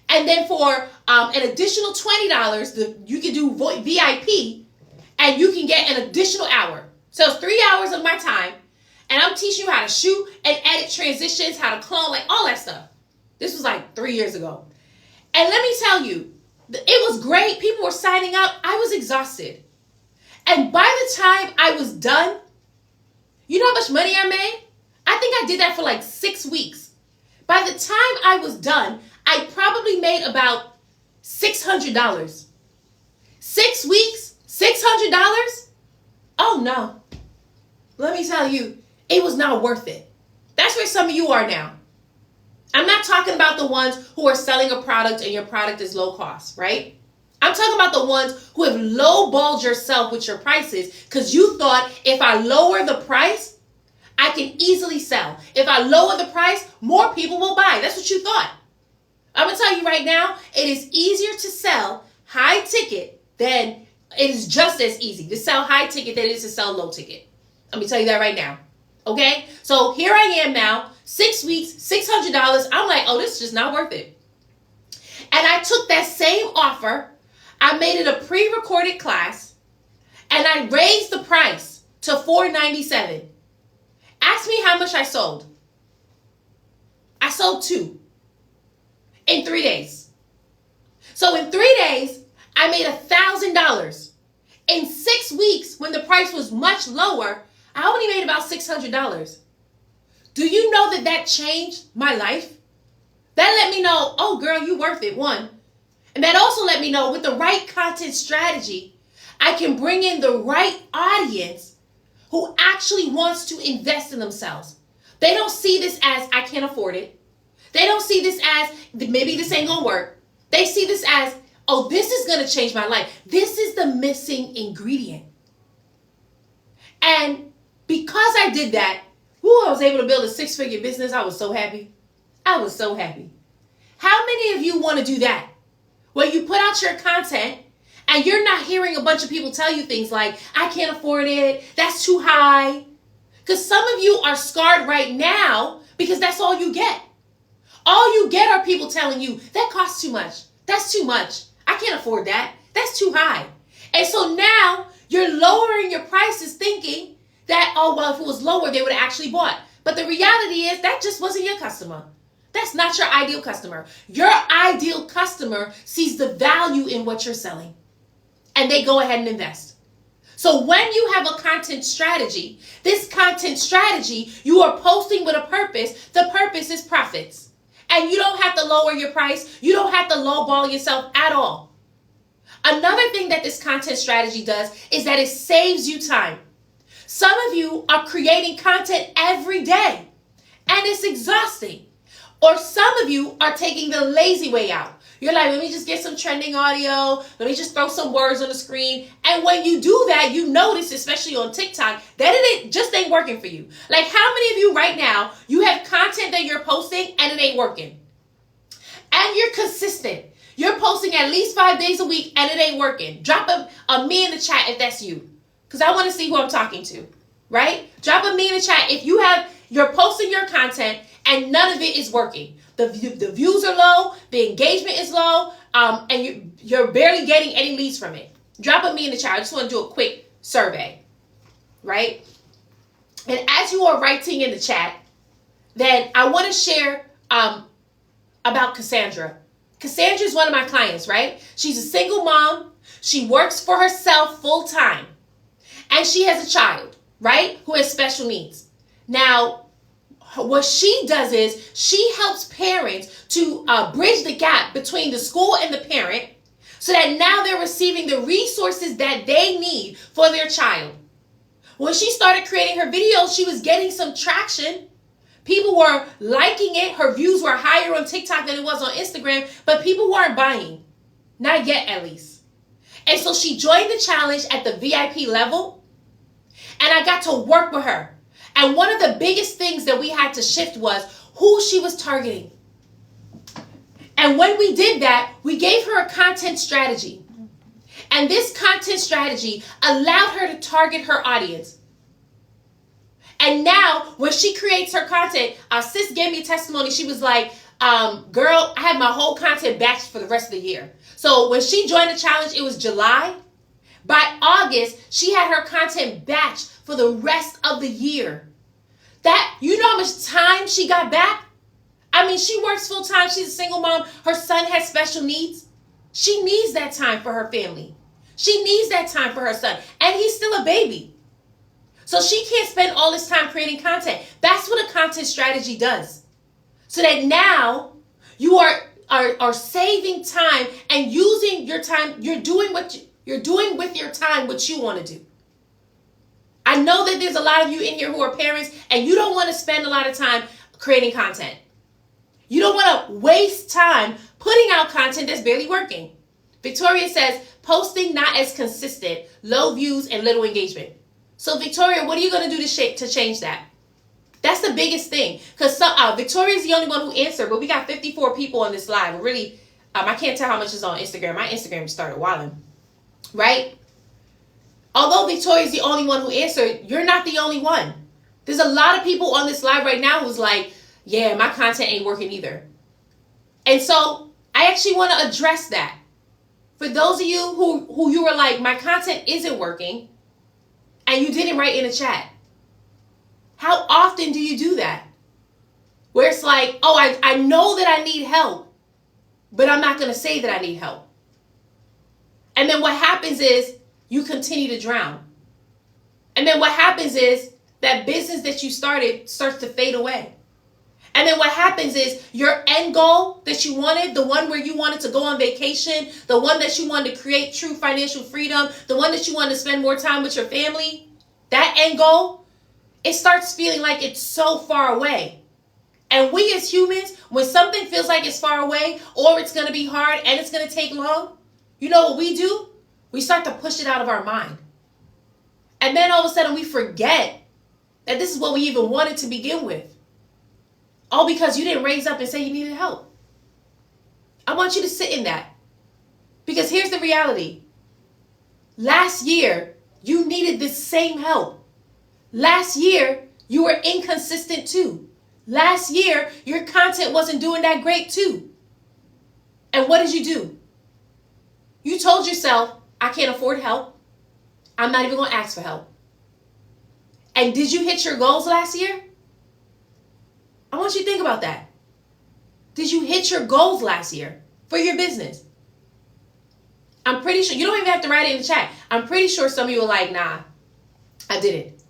[SPEAKER 1] And then for an additional $20, you can do VIP, and you can get an additional hour. So it's 3 hours of my time, and I'm teaching you how to shoot and edit transitions, how to clone, like all that stuff. This was like 3 years ago. And let me tell you, it was great. People were signing up. I was exhausted. And by the time I was done, you know how much money I made? I think I did that for like 6 weeks. By the time I was done, I probably made about $600. 6 weeks, $600? Oh no. Let me tell you, it was not worth it. That's where some of you are now. I'm not talking about the ones who are selling a product and your product is low cost, right? I'm talking about the ones who have lowballed yourself with your prices because you thought if I lower the price, I can easily sell. If I lower the price, more people will buy. That's what you thought. I'm going to tell you right now, it is easier to sell high ticket than it is just as easy to sell high ticket than it is to sell low ticket. Let me tell you that right now. Okay? So here I am now, 6 weeks, $600. I'm like, oh, this is just not worth it. And I took that same offer, I made it a pre-recorded class, and I raised the price to $497. Ask me how much I sold. I sold 2 in 3 days. So in 3 days, I made $1,000. In 6 weeks, when the price was much lower, I only made about $600. Do you know that that changed my life? That let me know, oh girl, you worth it, one. And that also let me know with the right content strategy, I can bring in the right audience who actually wants to invest in themselves. They don't see this as, I can't afford it. They don't see this as, maybe this ain't gonna work. They see this as, oh, this is gonna change my life. This is the missing ingredient. And because I did that, I was able to build a 6-figure business. I was so happy. I was so happy. How many of you want to do that? Where you put out your content and you're not hearing a bunch of people tell you things like, I can't afford it, that's too high. Because some of you are scarred right now because that's all you get. All you get are people telling you, that costs too much. That's too much. I can't afford that. That's too high. And so now you're lowering your prices thinking that, oh, well, if it was lower, they would have actually bought. But the reality is that just wasn't your customer. That's not your ideal customer. Your ideal customer sees the value in what you're selling, and they go ahead and invest. So when you have a content strategy, this content strategy, you are posting with a purpose. The purpose is profits. And you don't have to lower your price. You don't have to lowball yourself at all. Another thing that this content strategy does is that it saves you time. Some of you are creating content every day, and it's exhausting. Or some of you are taking the lazy way out. You're like, let me just get some trending audio. Let me just throw some words on the screen. And when you do that, you notice, especially on TikTok, that it just ain't working for you. Like, how many of you right now, you have content that you're posting and it ain't working? And you're consistent. You're posting at least 5 days a week and it ain't working. Drop a me in the chat if that's you. Because I want to see who I'm talking to, right? Drop a me in the chat if you're posting your content and none of it is working. The views are low, the engagement is low, and you're barely getting any leads from it. Drop a me in the chat. I just want to do a quick survey, right? And as you are writing in the chat, then I want to share about Cassandra. Cassandra is one of my clients, right? She's a single mom. She works for herself full time. And she has a child, right, who has special needs. Now, what she does is she helps parents to bridge the gap between the school and the parent so that now they're receiving the resources that they need for their child. When she started creating her videos, she was getting some traction. People were liking it. Her views were higher on TikTok than it was on Instagram, but people weren't buying. Not yet, at least. And so she joined the challenge at the VIP level, and I got to work with her. And one of the biggest things that we had to shift was who she was targeting. And when we did that, we gave her a content strategy. And this content strategy allowed her to target her audience. And now, when she creates her content, our sis gave me a testimony. She was like, girl, I have my whole content batched for the rest of the year. So when she joined the challenge, it was July. By August, she had her content batched for the rest of the year. That, you know how much time she got back? I mean, she works full time. She's a single mom. Her son has special needs. She needs that time for her family. She needs that time for her son. And he's still a baby. So she can't spend all this time creating content. That's what a content strategy does. So that now you are saving time and using your time. You're doing with your time what you want to do. I know that there's a lot of you in here who are parents and you don't want to spend a lot of time creating content. You don't want to waste time putting out content that's barely working. Victoria says, posting not as consistent, low views and little engagement. So Victoria, what are you going to do to change that? That's the biggest thing. Because Victoria's the only one who answered, but we got 54 people on this live. Really, I can't tell how much is on Instagram. My Instagram started wilding, right? Although Victoria's the only one who answered, you're not the only one. There's a lot of people on this live right now who's like, yeah, my content ain't working either. And so I actually want to address that. For those of you who you were like, my content isn't working, and you didn't write in the chat. How often do you do that? Where it's like, oh, I know that I need help, but I'm not going to say that I need help. And then what happens is you continue to drown. And then what happens is that business that you started starts to fade away. And then what happens is your end goal that you wanted, the one where you wanted to go on vacation, the one that you wanted to create true financial freedom, the one that you wanted to spend more time with your family, that end goal, it starts feeling like it's so far away. And we as humans, when something feels like it's far away or it's going to be hard and it's going to take long, you know what we do? We start to push it out of our mind. And then all of a sudden we forget that this is what we even wanted to begin with. All because you didn't raise up and say you needed help. I want you to sit in that. Because here's the reality. Last year, you needed this same help. Last year, you were inconsistent too. Last year, your content wasn't doing that great too. And what did you do? You told yourself, I can't afford help. I'm not even going to ask for help. And did you hit your goals last year? I want you to think about that. Did you hit your goals last year for your business? I'm pretty sure, you don't even have to write it in the chat. I'm pretty sure some of you are like, nah, I didn't.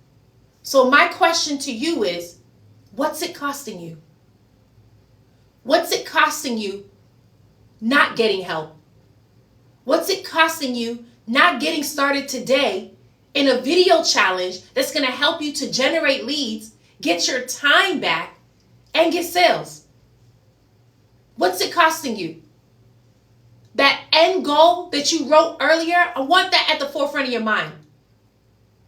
[SPEAKER 1] So my question to you is, what's it costing you? What's it costing you not getting help? What's it costing you not getting started today in a video challenge that's going to help you to generate leads, get your time back, and get sales? What's it costing you? That end goal that you wrote earlier, I want that at the forefront of your mind.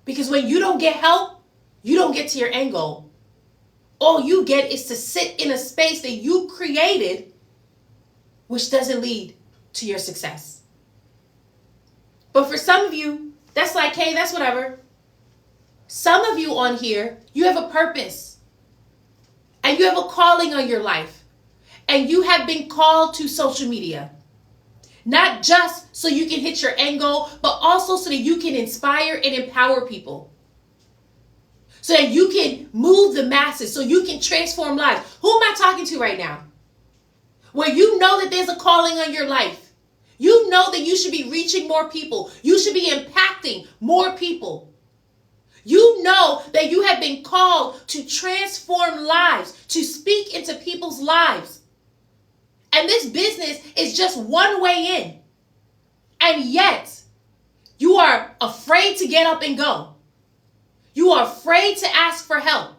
[SPEAKER 1] Because when you don't get help, you don't get to your end goal. All you get is to sit in a space that you created, which doesn't lead to your success. But for some of you, that's like, hey, that's whatever. Some of you on here, you have a purpose. And you have a calling on your life. And you have been called to social media. Not just so you can hit your end goal, but also so that you can inspire and empower people. So that you can move the masses, so you can transform lives. Who am I talking to right now? Where you know that there's a calling on your life. You know that you should be reaching more people. You should be impacting more people. You know that you have been called to transform lives, to speak into people's lives. And this business is just one way in. And yet, you are afraid to get up and go. You are afraid to ask for help.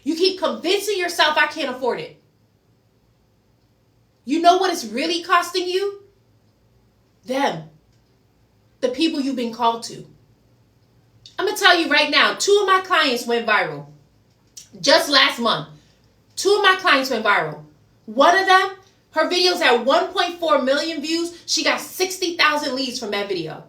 [SPEAKER 1] You keep convincing yourself, I can't afford it. You know what it's really costing you? Them. The people you've been called to. I'm going to tell you right now, 2 of my clients went viral. Just last month, 2 of my clients went viral. One of them, her videos had 1.4 million views. She got 60,000 leads from that video.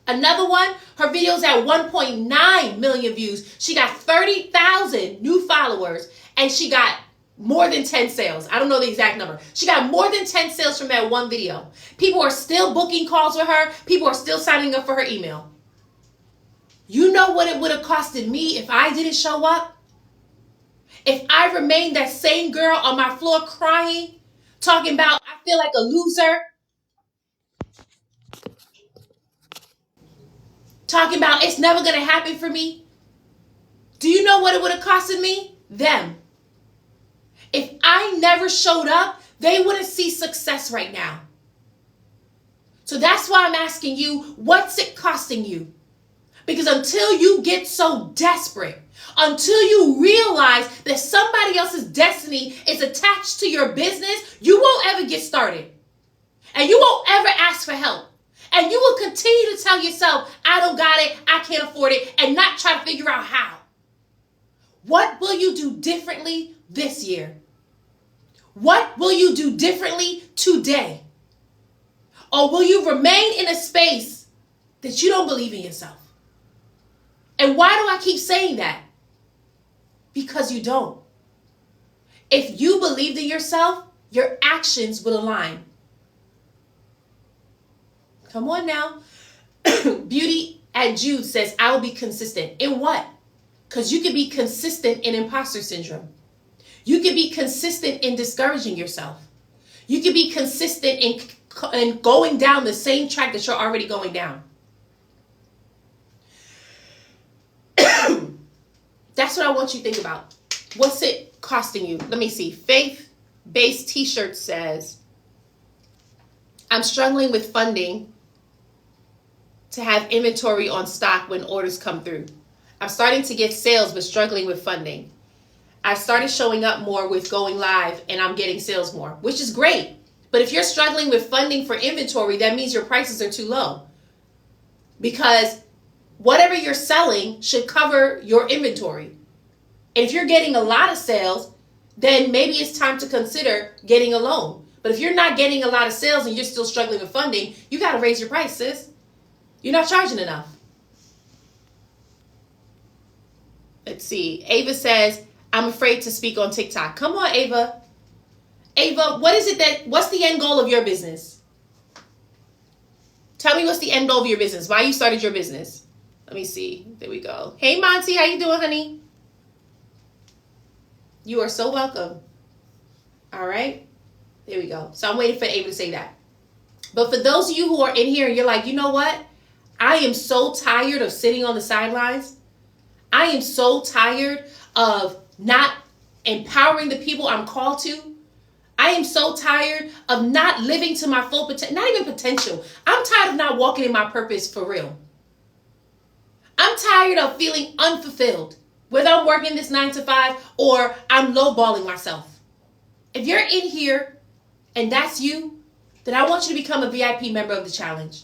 [SPEAKER 1] Another one, her videos had 1.9 million views. She got 30,000 new followers and she got more than 10 sales. I don't know the exact number. She got more than 10 sales from that one video. People are still booking calls with her. People are still signing up for her email. You know what it would have costed me if I didn't show up? If I remained that same girl on my floor crying, talking about I feel like a loser, talking about it's never going to happen for me. Do you know what it would have costed me? Them. If I never showed up, they wouldn't see success right now. So that's why I'm asking you, what's it costing you? Because until you get so desperate, until you realize that somebody else's destiny is attached to your business, you won't ever get started. And you won't ever ask for help. And you will continue to tell yourself, I don't got it, I can't afford it, and not try to figure out how. What will you do differently this year? What will you do differently today? Or will you remain in a space that you don't believe in yourself? And why do I keep saying that? Because you don't. If you believed in yourself, your actions will align. Come on now. Beauty at Jude says, I will be consistent. In what? Because you can be consistent in imposter syndrome. You can be consistent in discouraging yourself. You can be consistent in going down the same track that you're already going down. That's what I want you to think about. What's it costing you? Let me see. Faith-based t-shirt says, I'm struggling with funding to have inventory on stock when orders come through. I'm starting to get sales, but struggling with funding. I've started showing up more with going live and I'm getting sales more, which is great. But if you're struggling with funding for inventory, that means your prices are too low. Because whatever you're selling should cover your inventory. And if you're getting a lot of sales, then maybe it's time to consider getting a loan. But if you're not getting a lot of sales and you're still struggling with funding, you got to raise your price, sis. You're not charging enough. Let's see. Ava says, I'm afraid to speak on TikTok. Come on, Ava. Ava, what's the end goal of your business? Tell me what's the end goal of your business. Why you started your business. Let me see. There we go. Hey, Monty, how you doing, honey? You are so welcome. All right. There we go. So I'm waiting for Ava to say that. But for those of you who are in here and you're like, you know what? I am so tired of sitting on the sidelines. I am so tired of not empowering the people I'm called to. I am so tired of not living to my full potential, not even potential. I'm tired of not walking in my purpose for real. I'm tired of feeling unfulfilled, whether I'm working this 9 to 5 or I'm lowballing myself. If you're in here and that's you, then I want you to become a VIP member of the challenge.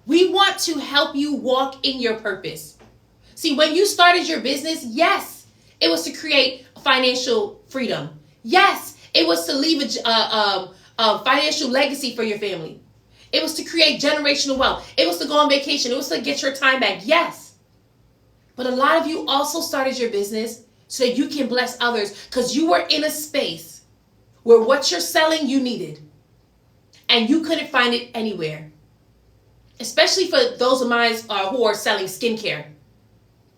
[SPEAKER 1] We want to help you walk in your purpose. See, when you started your business, yes, it was to create financial freedom. Yes, it was to leave a financial legacy for your family. It was to create generational wealth. It was to go on vacation. It was to get your time back. Yes. But a lot of you also started your business so that you can bless others because you were in a space where what you're selling you needed and you couldn't find it anywhere. Especially for those of mine who are selling skincare.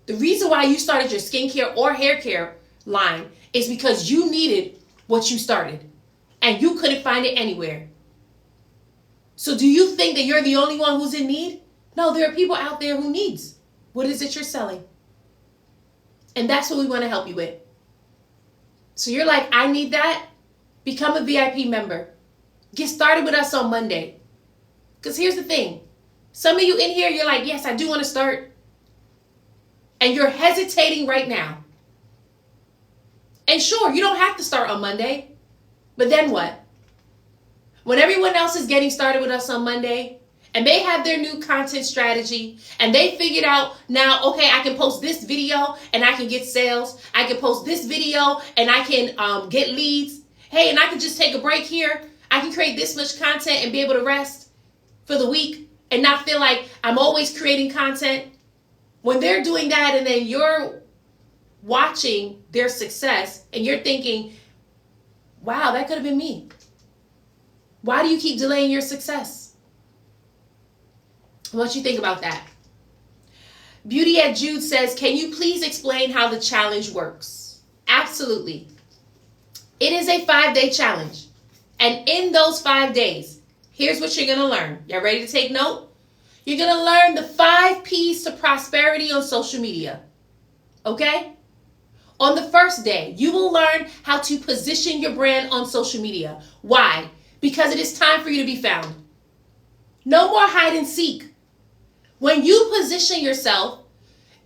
[SPEAKER 1] The reason why you started your skincare or hair care line is because you needed what you started and you couldn't find it anywhere. So do you think that you're the only one who's in need? No, there are people out there who needs what is it you're selling. And that's what we want to help you with. So you're like, I need that. Become a VIP member. Get started with us on Monday. Because here's the thing. Some of you in here, you're like, yes, I do want to start. And you're hesitating right now. And sure, you don't have to start on Monday. But then what? When everyone else is getting started with us on Monday, and they have their new content strategy, and they figured out now, okay, I can post this video and I can get sales. I can post this video and I can get leads. Hey, and I can just take a break here. I can create this much content and be able to rest for the week and not feel like I'm always creating content. When they're doing that and then you're watching their success and you're thinking, wow, that could have been me. Why do you keep delaying your success? What you think about that? Beauty at Jude says, can you please explain how the challenge works? Absolutely. It is a 5-day challenge. And in those 5 days, here's what you're going to learn. Y'all ready to take note? You're going to learn the 5 P's to prosperity on social media. Okay? On the first day, you will learn how to position your brand on social media. Why? Because it is time for you to be found. No more hide and seek. When you position yourself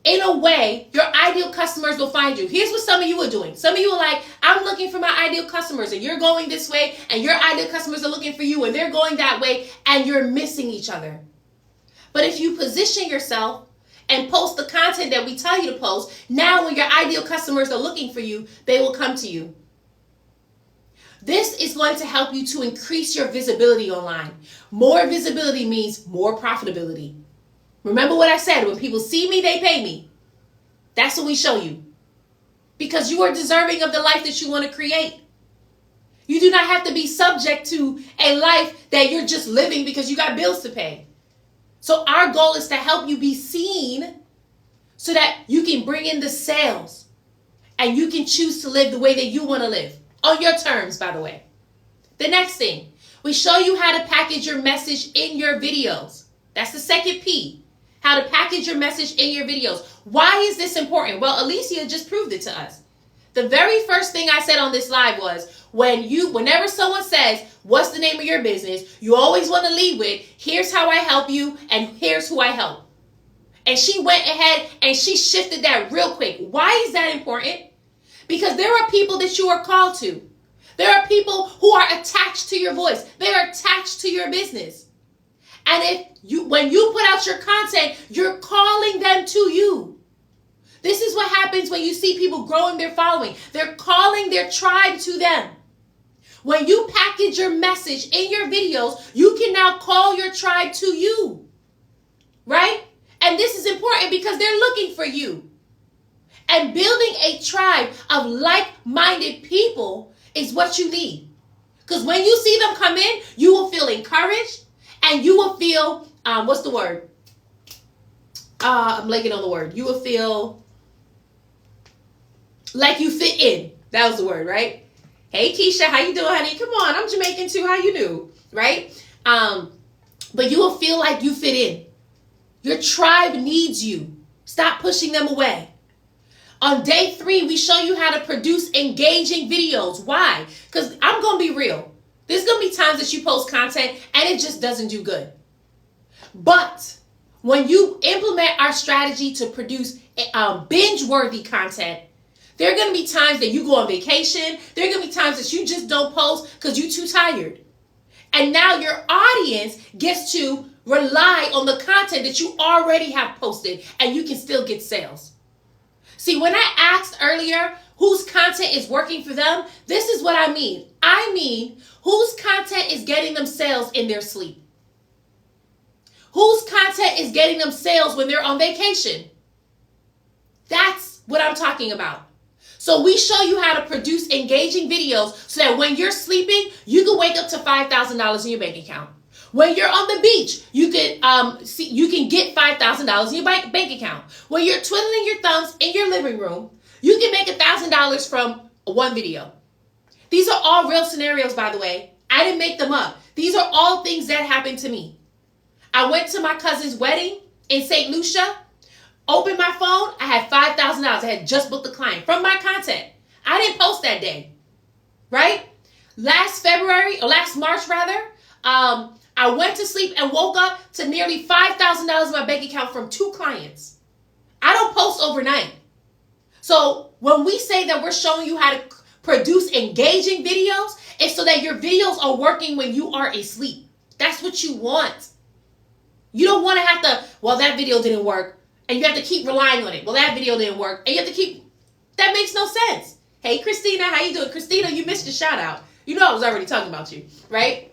[SPEAKER 1] in a way, your ideal customers will find you. Here's what some of you are doing. Some of you are like, I'm looking for my ideal customers, and you're going this way, and your ideal customers are looking for you, and they're going that way, and you're missing each other. But if you position yourself and post the content that we tell you to post, now when your ideal customers are looking for you, they will come to you. This is going to help you to increase your visibility online. More visibility means more profitability. Remember what I said, when people see me, they pay me. That's what we show you. Because you are deserving of the life that you want to create. You do not have to be subject to a life that you're just living because you got bills to pay. So our goal is to help you be seen so that you can bring in the sales and you can choose to live the way that you want to live. On your terms, by the way. The next thing, we show you how to package your message in your videos. That's the second P. How to package your message in your videos. Why is this important? Well, Alicia just proved it to us. The very first thing I said on this live was, whenever someone says, what's the name of your business, you always want to lead with, here's how I help you, and here's who I help. And she went ahead and she shifted that real quick. Why is that important? Because there are people that you are called to. There are people who are attached to your voice. They are attached to your business. And when you put out your content, you're calling them to you. This is what happens when you see people growing their following. They're calling their tribe to them. When you package your message in your videos, you can now call your tribe to you. Right? And this is important because they're looking for you. And building a tribe of like-minded people is what you need. Because when you see them come in, you will feel encouraged and you will feel, what's the word? I'm blanking on the word. You will feel like you fit in. That was the word, right? Hey, Keisha, how you doing, honey? Come on, I'm Jamaican too. How you do? Right? But you will feel like you fit in. Your tribe needs you. Stop pushing them away. On day 3, we show you how to produce engaging videos. Why? Because I'm going to be real. There's going to be times that you post content and it just doesn't do good. But when you implement our strategy to produce binge-worthy content, there are going to be times that you go on vacation. There are going to be times that you just don't post because you're too tired. And now your audience gets to rely on the content that you already have posted and you can still get sales. See, when I asked earlier whose content is working for them, this is what I mean. I mean, whose content is getting them sales in their sleep? Whose content is getting them sales when they're on vacation? That's what I'm talking about. So we show you how to produce engaging videos so that when you're sleeping, you can wake up to $5,000 in your bank account. When you're on the beach, you can get $5,000 in your bank account. When you're twiddling your thumbs in your living room, you can make $1,000 from one video. These are all real scenarios, by the way. I didn't make them up. These are all things that happened to me. I went to my cousin's wedding in St. Lucia, opened my phone, I had $5,000. I had just booked the client from my content. I didn't post that day, right? Last March, I went to sleep and woke up to nearly $5,000 in my bank account from 2 clients. I don't post overnight. So when we say that we're showing you how to produce engaging videos, it's so that your videos are working when you are asleep. That's what you want. You don't want to have to, well, that video didn't work, and you have to keep relying on it. Well, that video didn't work, and you have to keep, that makes no sense. Hey, Christina, how you doing? Christina, you missed your shout out. You know I was already talking about you, right?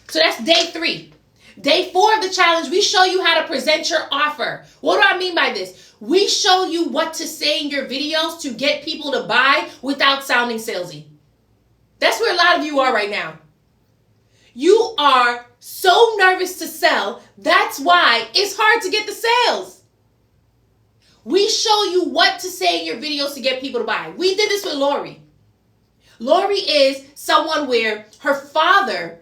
[SPEAKER 1] So that's day 3. Day 4 of the challenge, we show you how to present your offer. What do I mean by this? We show you what to say in your videos to get people to buy without sounding salesy. That's where a lot of you are right now. You are so nervous to sell. That's why it's hard to get the sales. We show you what to say in your videos to get people to buy. We did this with Lori. Lori is someone where her father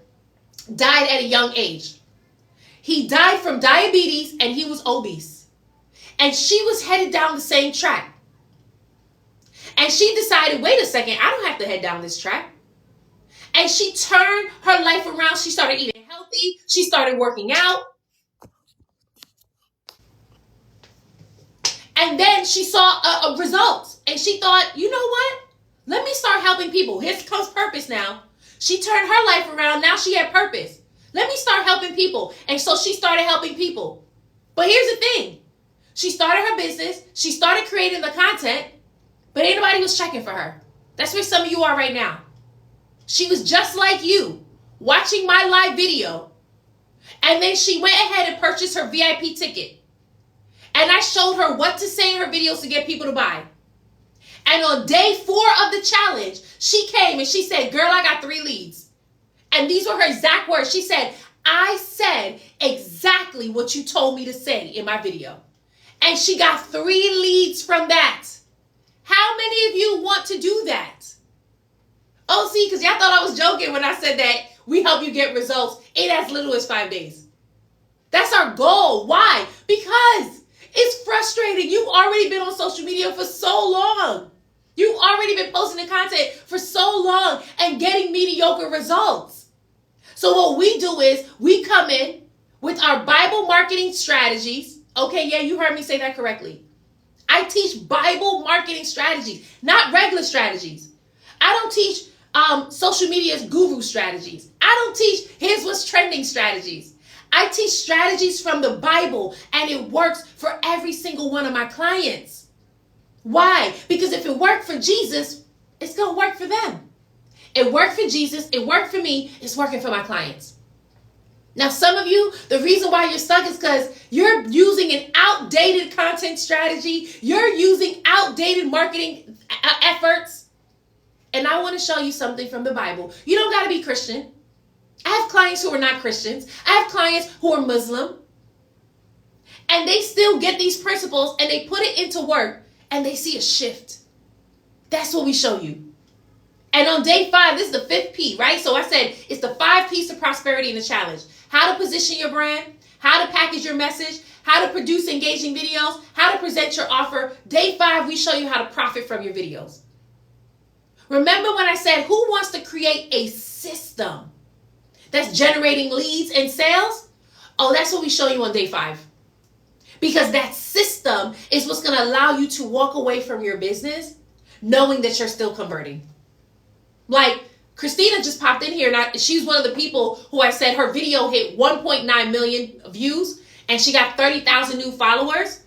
[SPEAKER 1] died at a young age. He died from diabetes and he was obese. And she was headed down the same track. And she decided, wait a second, I don't have to head down this track. And she turned her life around. She started eating healthy. She started working out. And then she saw a result. And she thought, you know what? Let me start helping people. Here comes purpose now. She turned her life around. Now she had purpose. Let me start helping people. And so she started helping people. But here's the thing. She started her business. She started creating the content. But ain't nobody was checking for her. That's where some of you are right now. She was just like you, watching my live video. And then she went ahead and purchased her VIP ticket. And I showed her what to say in her videos to get people to buy. And on day 4 of the challenge, she came and she said, girl, I got 3 leads. And these were her exact words. She said, I said exactly what you told me to say in my video. And she got 3 leads from that. How many of you want to do that? Oh, see, because y'all thought I was joking when I said that we help you get results in as little as 5 days. That's our goal. Why? Because it's frustrating. You've already been on social media for so long. You've already been posting the content for so long and getting mediocre results. So what we do is we come in with our Bible marketing strategies. Okay, yeah, you heard me say that correctly. I teach Bible marketing strategies, not regular strategies. I don't teach social media's guru strategies. I don't teach here's what's trending strategies. I teach strategies from the Bible, and it works for every single one of my clients. Why? Because if it worked for Jesus, it's going to work for them. It worked for Jesus. It worked for me. It's working for my clients. Now, some of you, the reason why you're stuck is because you're using an outdated content strategy. You're using outdated marketing efforts. And I want to show you something from the Bible. You don't got to be Christian. I have clients who are not Christians. I have clients who are Muslim. And they still get these principles and they put it into work and they see a shift. That's what we show you. And on day 5, this is the 5th P, right? So I said it's the 5 P's to prosperity in the challenge. How to position your brand, how to package your message, how to produce engaging videos, how to present your offer. Day 5, we show you how to profit from your videos. Remember when I said, who wants to create a system that's generating leads and sales? Oh, that's what we show you on day 5. Because that system is what's going to allow you to walk away from your business knowing that you're still converting. Like, Christina just popped in here, and she's one of the people who I said her video hit 1.9 million views, and she got 30,000 new followers.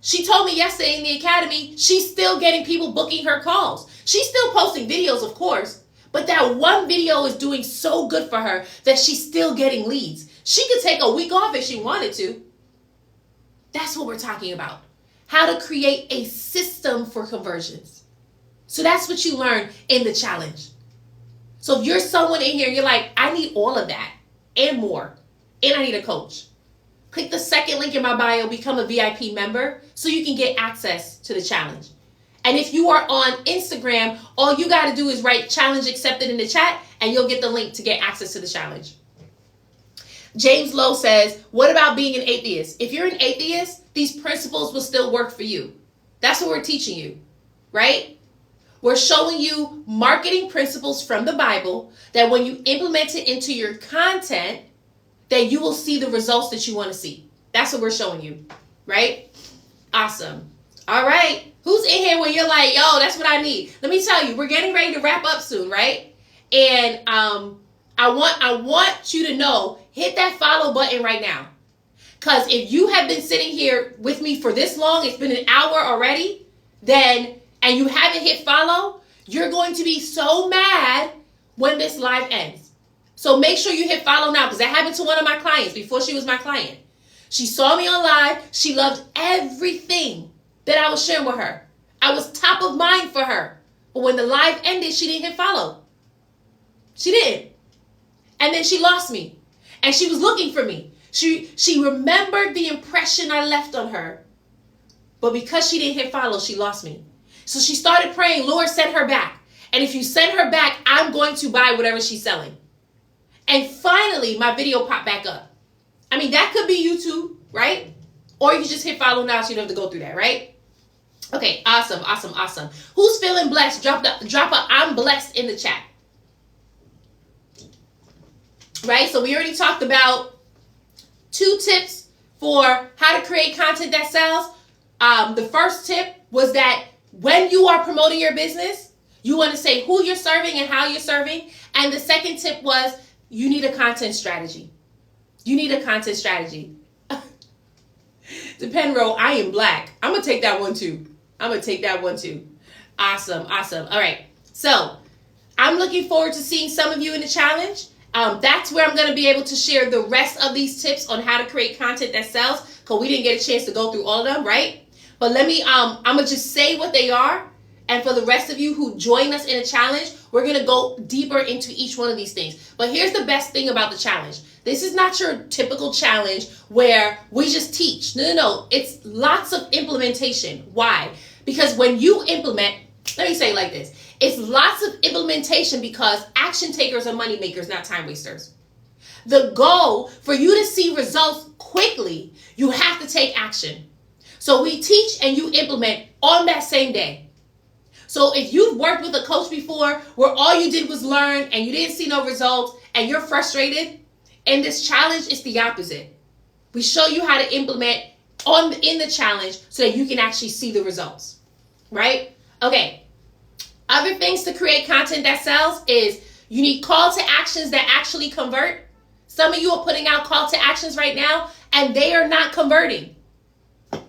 [SPEAKER 1] She told me yesterday in the academy, she's still getting people booking her calls. She's still posting videos, of course, but that one video is doing so good for her that she's still getting leads. She could take a week off if she wanted to. That's what we're talking about. How to create a system for conversions. So that's what you learn in the challenge. So if you're someone in here and you're like, I need all of that and more, and I need a coach, click the second link in my bio, become a VIP member so you can get access to the challenge. And if you are on Instagram, all you got to do is write challenge accepted in the chat and you'll get the link to get access to the challenge. James Lowe says, what about being an atheist? If you're an atheist, these principles will still work for you. That's what we're teaching you, right? We're showing you marketing principles from the Bible that when you implement it into your content, that you will see the results that you want to see. That's what we're showing you, right? Awesome. All right. Who's in here when you're like, yo, that's what I need? Let me tell you, we're getting ready to wrap up soon, right? And I want you to know, hit that follow button right now. Because if you have been sitting here with me for this long, it's been an hour already, and you haven't hit follow, you're going to be so mad when this live ends. So make sure you hit follow now, because that happened to one of my clients before she was my client. She saw me on live. She loved everything that I was sharing with her. I was top of mind for her. But when the live ended, she didn't hit follow. She didn't. And then she lost me. And she was looking for me. She remembered the impression I left on her. But because she didn't hit follow, she lost me. So she started praying, Lord, send her back. And if you send her back, I'm going to buy whatever she's selling. And finally, my video popped back up. I mean, that could be YouTube, right? Or you can just hit follow now so you don't have to go through that, right? Okay, awesome, awesome, awesome. Who's feeling blessed? Drop a I'm blessed in the chat. Right? So we already talked about 2 tips for how to create content that sells. The first tip was that when you are promoting your business, you want to say who you're serving and how you're serving. And the second tip was you need a content strategy. You need a content strategy. Dependro, I am black. I'm going to take that one too. Awesome, awesome. All right. So I'm looking forward to seeing some of you in the challenge. That's where I'm going to be able to share the rest of these tips on how to create content that sells, because we didn't get a chance to go through all of them, right? But let me, I'm going to just say what they are. And for the rest of you who join us in a challenge, we're going to go deeper into each one of these things. But here's the best thing about the challenge. This is not your typical challenge where we just teach. No. It's lots of implementation. Why? Because when you implement, let me say it like this. It's lots of implementation because action takers are money makers, not time wasters. The goal for you to see results quickly, you have to take action. So we teach and you implement on that same day. So if you've worked with a coach before where all you did was learn and you didn't see no results and you're frustrated, in this challenge, it's the opposite. We show you how to implement in the challenge so that you can actually see the results, right? Okay. Other things to create content that sells is you need call to actions that actually convert. Some of you are putting out call to actions right now, and they are not converting.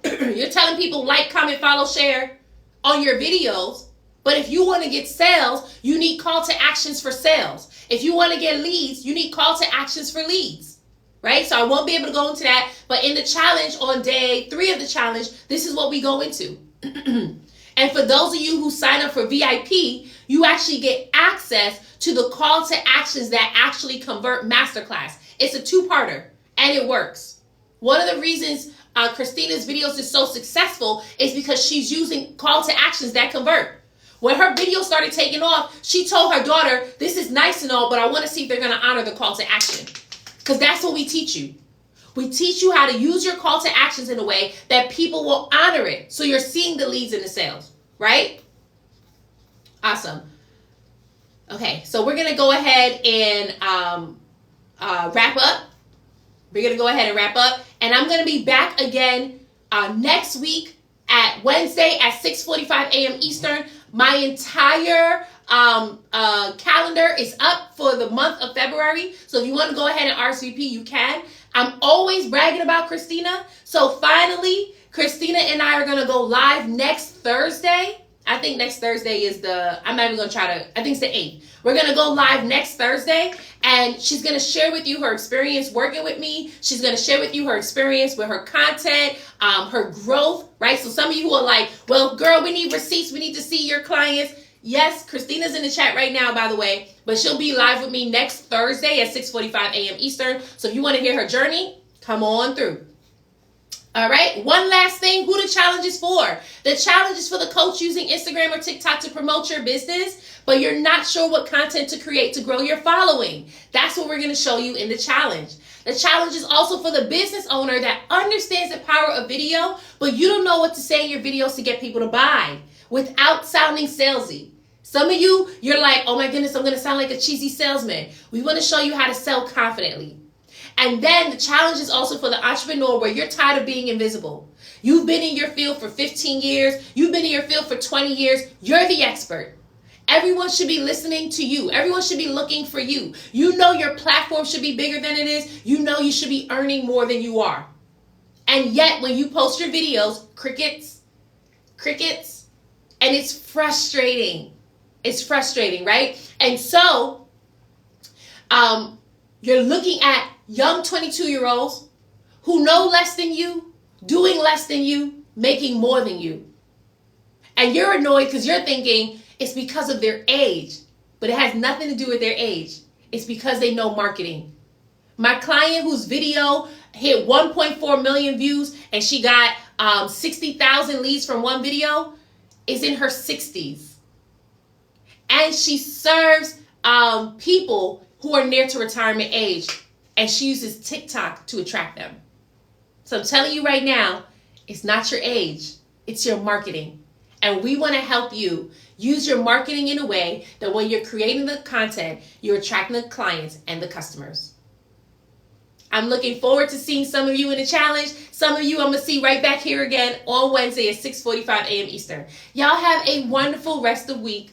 [SPEAKER 1] You're telling people like, comment, follow, share on your videos. But if you want to get sales, you need call to actions for sales. If you want to get leads, you need call to actions for leads. Right? So I won't be able to go into that. But in the challenge on day 3 of the challenge, this is what we go into. And for those of you who sign up for VIP, you actually get access to the call to actions that actually convert masterclass. It's a 2-parter and it works. One of the reasons Christina's videos is so successful is because she's using call to actions that convert. When her video started taking off, she told her daughter, this is nice and all, but I want to see if they're going to honor the call to action. Because that's what we teach you. We teach you how to use your call to actions in a way that people will honor it. So you're seeing the leads and the sales, right? Awesome. Okay, so we're going to go ahead and wrap up. We're going to go ahead and wrap up. And I'm going to be back again next week at Wednesday at 6:45 a.m. Eastern. My entire calendar is up for the month of February. So if you want to go ahead and RSVP, you can. I'm always bragging about Christina. So finally, Christina and I are going to go live next Thursday. I think next Thursday is I'm not even going to try to, I think it's the 8th. We're going to go live next Thursday, and she's going to share with you her experience working with me. She's going to share with you her experience with her content, her growth, right? So some of you who are like, well, girl, we need receipts. We need to see your clients. Yes, Christina's in the chat right now, by the way, but she'll be live with me next Thursday at 6:45 a.m. Eastern. So if you want to hear her journey, come on through. All right. One last thing, who the challenge is for. The challenge is for the coach using Instagram or TikTok to promote your business, but you're not sure what content to create to grow your following. That's what we're going to show you in the challenge. The challenge is also for the business owner that understands the power of video, but you don't know what to say in your videos to get people to buy without sounding salesy. Some of you, you're like, oh my goodness, I'm going to sound like a cheesy salesman. We want to show you how to sell confidently. And then the challenge is also for the entrepreneur where you're tired of being invisible. You've been in your field for 15 years. You've been in your field for 20 years. You're the expert. Everyone should be listening to you. Everyone should be looking for you. You know your platform should be bigger than it is. You know you should be earning more than you are. And yet when you post your videos, crickets, and it's frustrating. It's frustrating, right? And so you're looking at young 22-year-olds who know less than you, doing less than you, making more than you. And you're annoyed because you're thinking it's because of their age, but it has nothing to do with their age. It's because they know marketing. My client whose video hit 1.4 million views and she got 60,000 leads from one video is in her 60s. And she serves people who are near to retirement age. And she uses TikTok to attract them. So I'm telling you right now, it's not your age, it's your marketing. And we want to help you use your marketing in a way that when you're creating the content, you're attracting the clients and the customers. I'm looking forward to seeing some of you in the challenge. Some of you I'm going to see right back here again on Wednesday at 6:45 a.m. Eastern. Y'all have a wonderful rest of the week.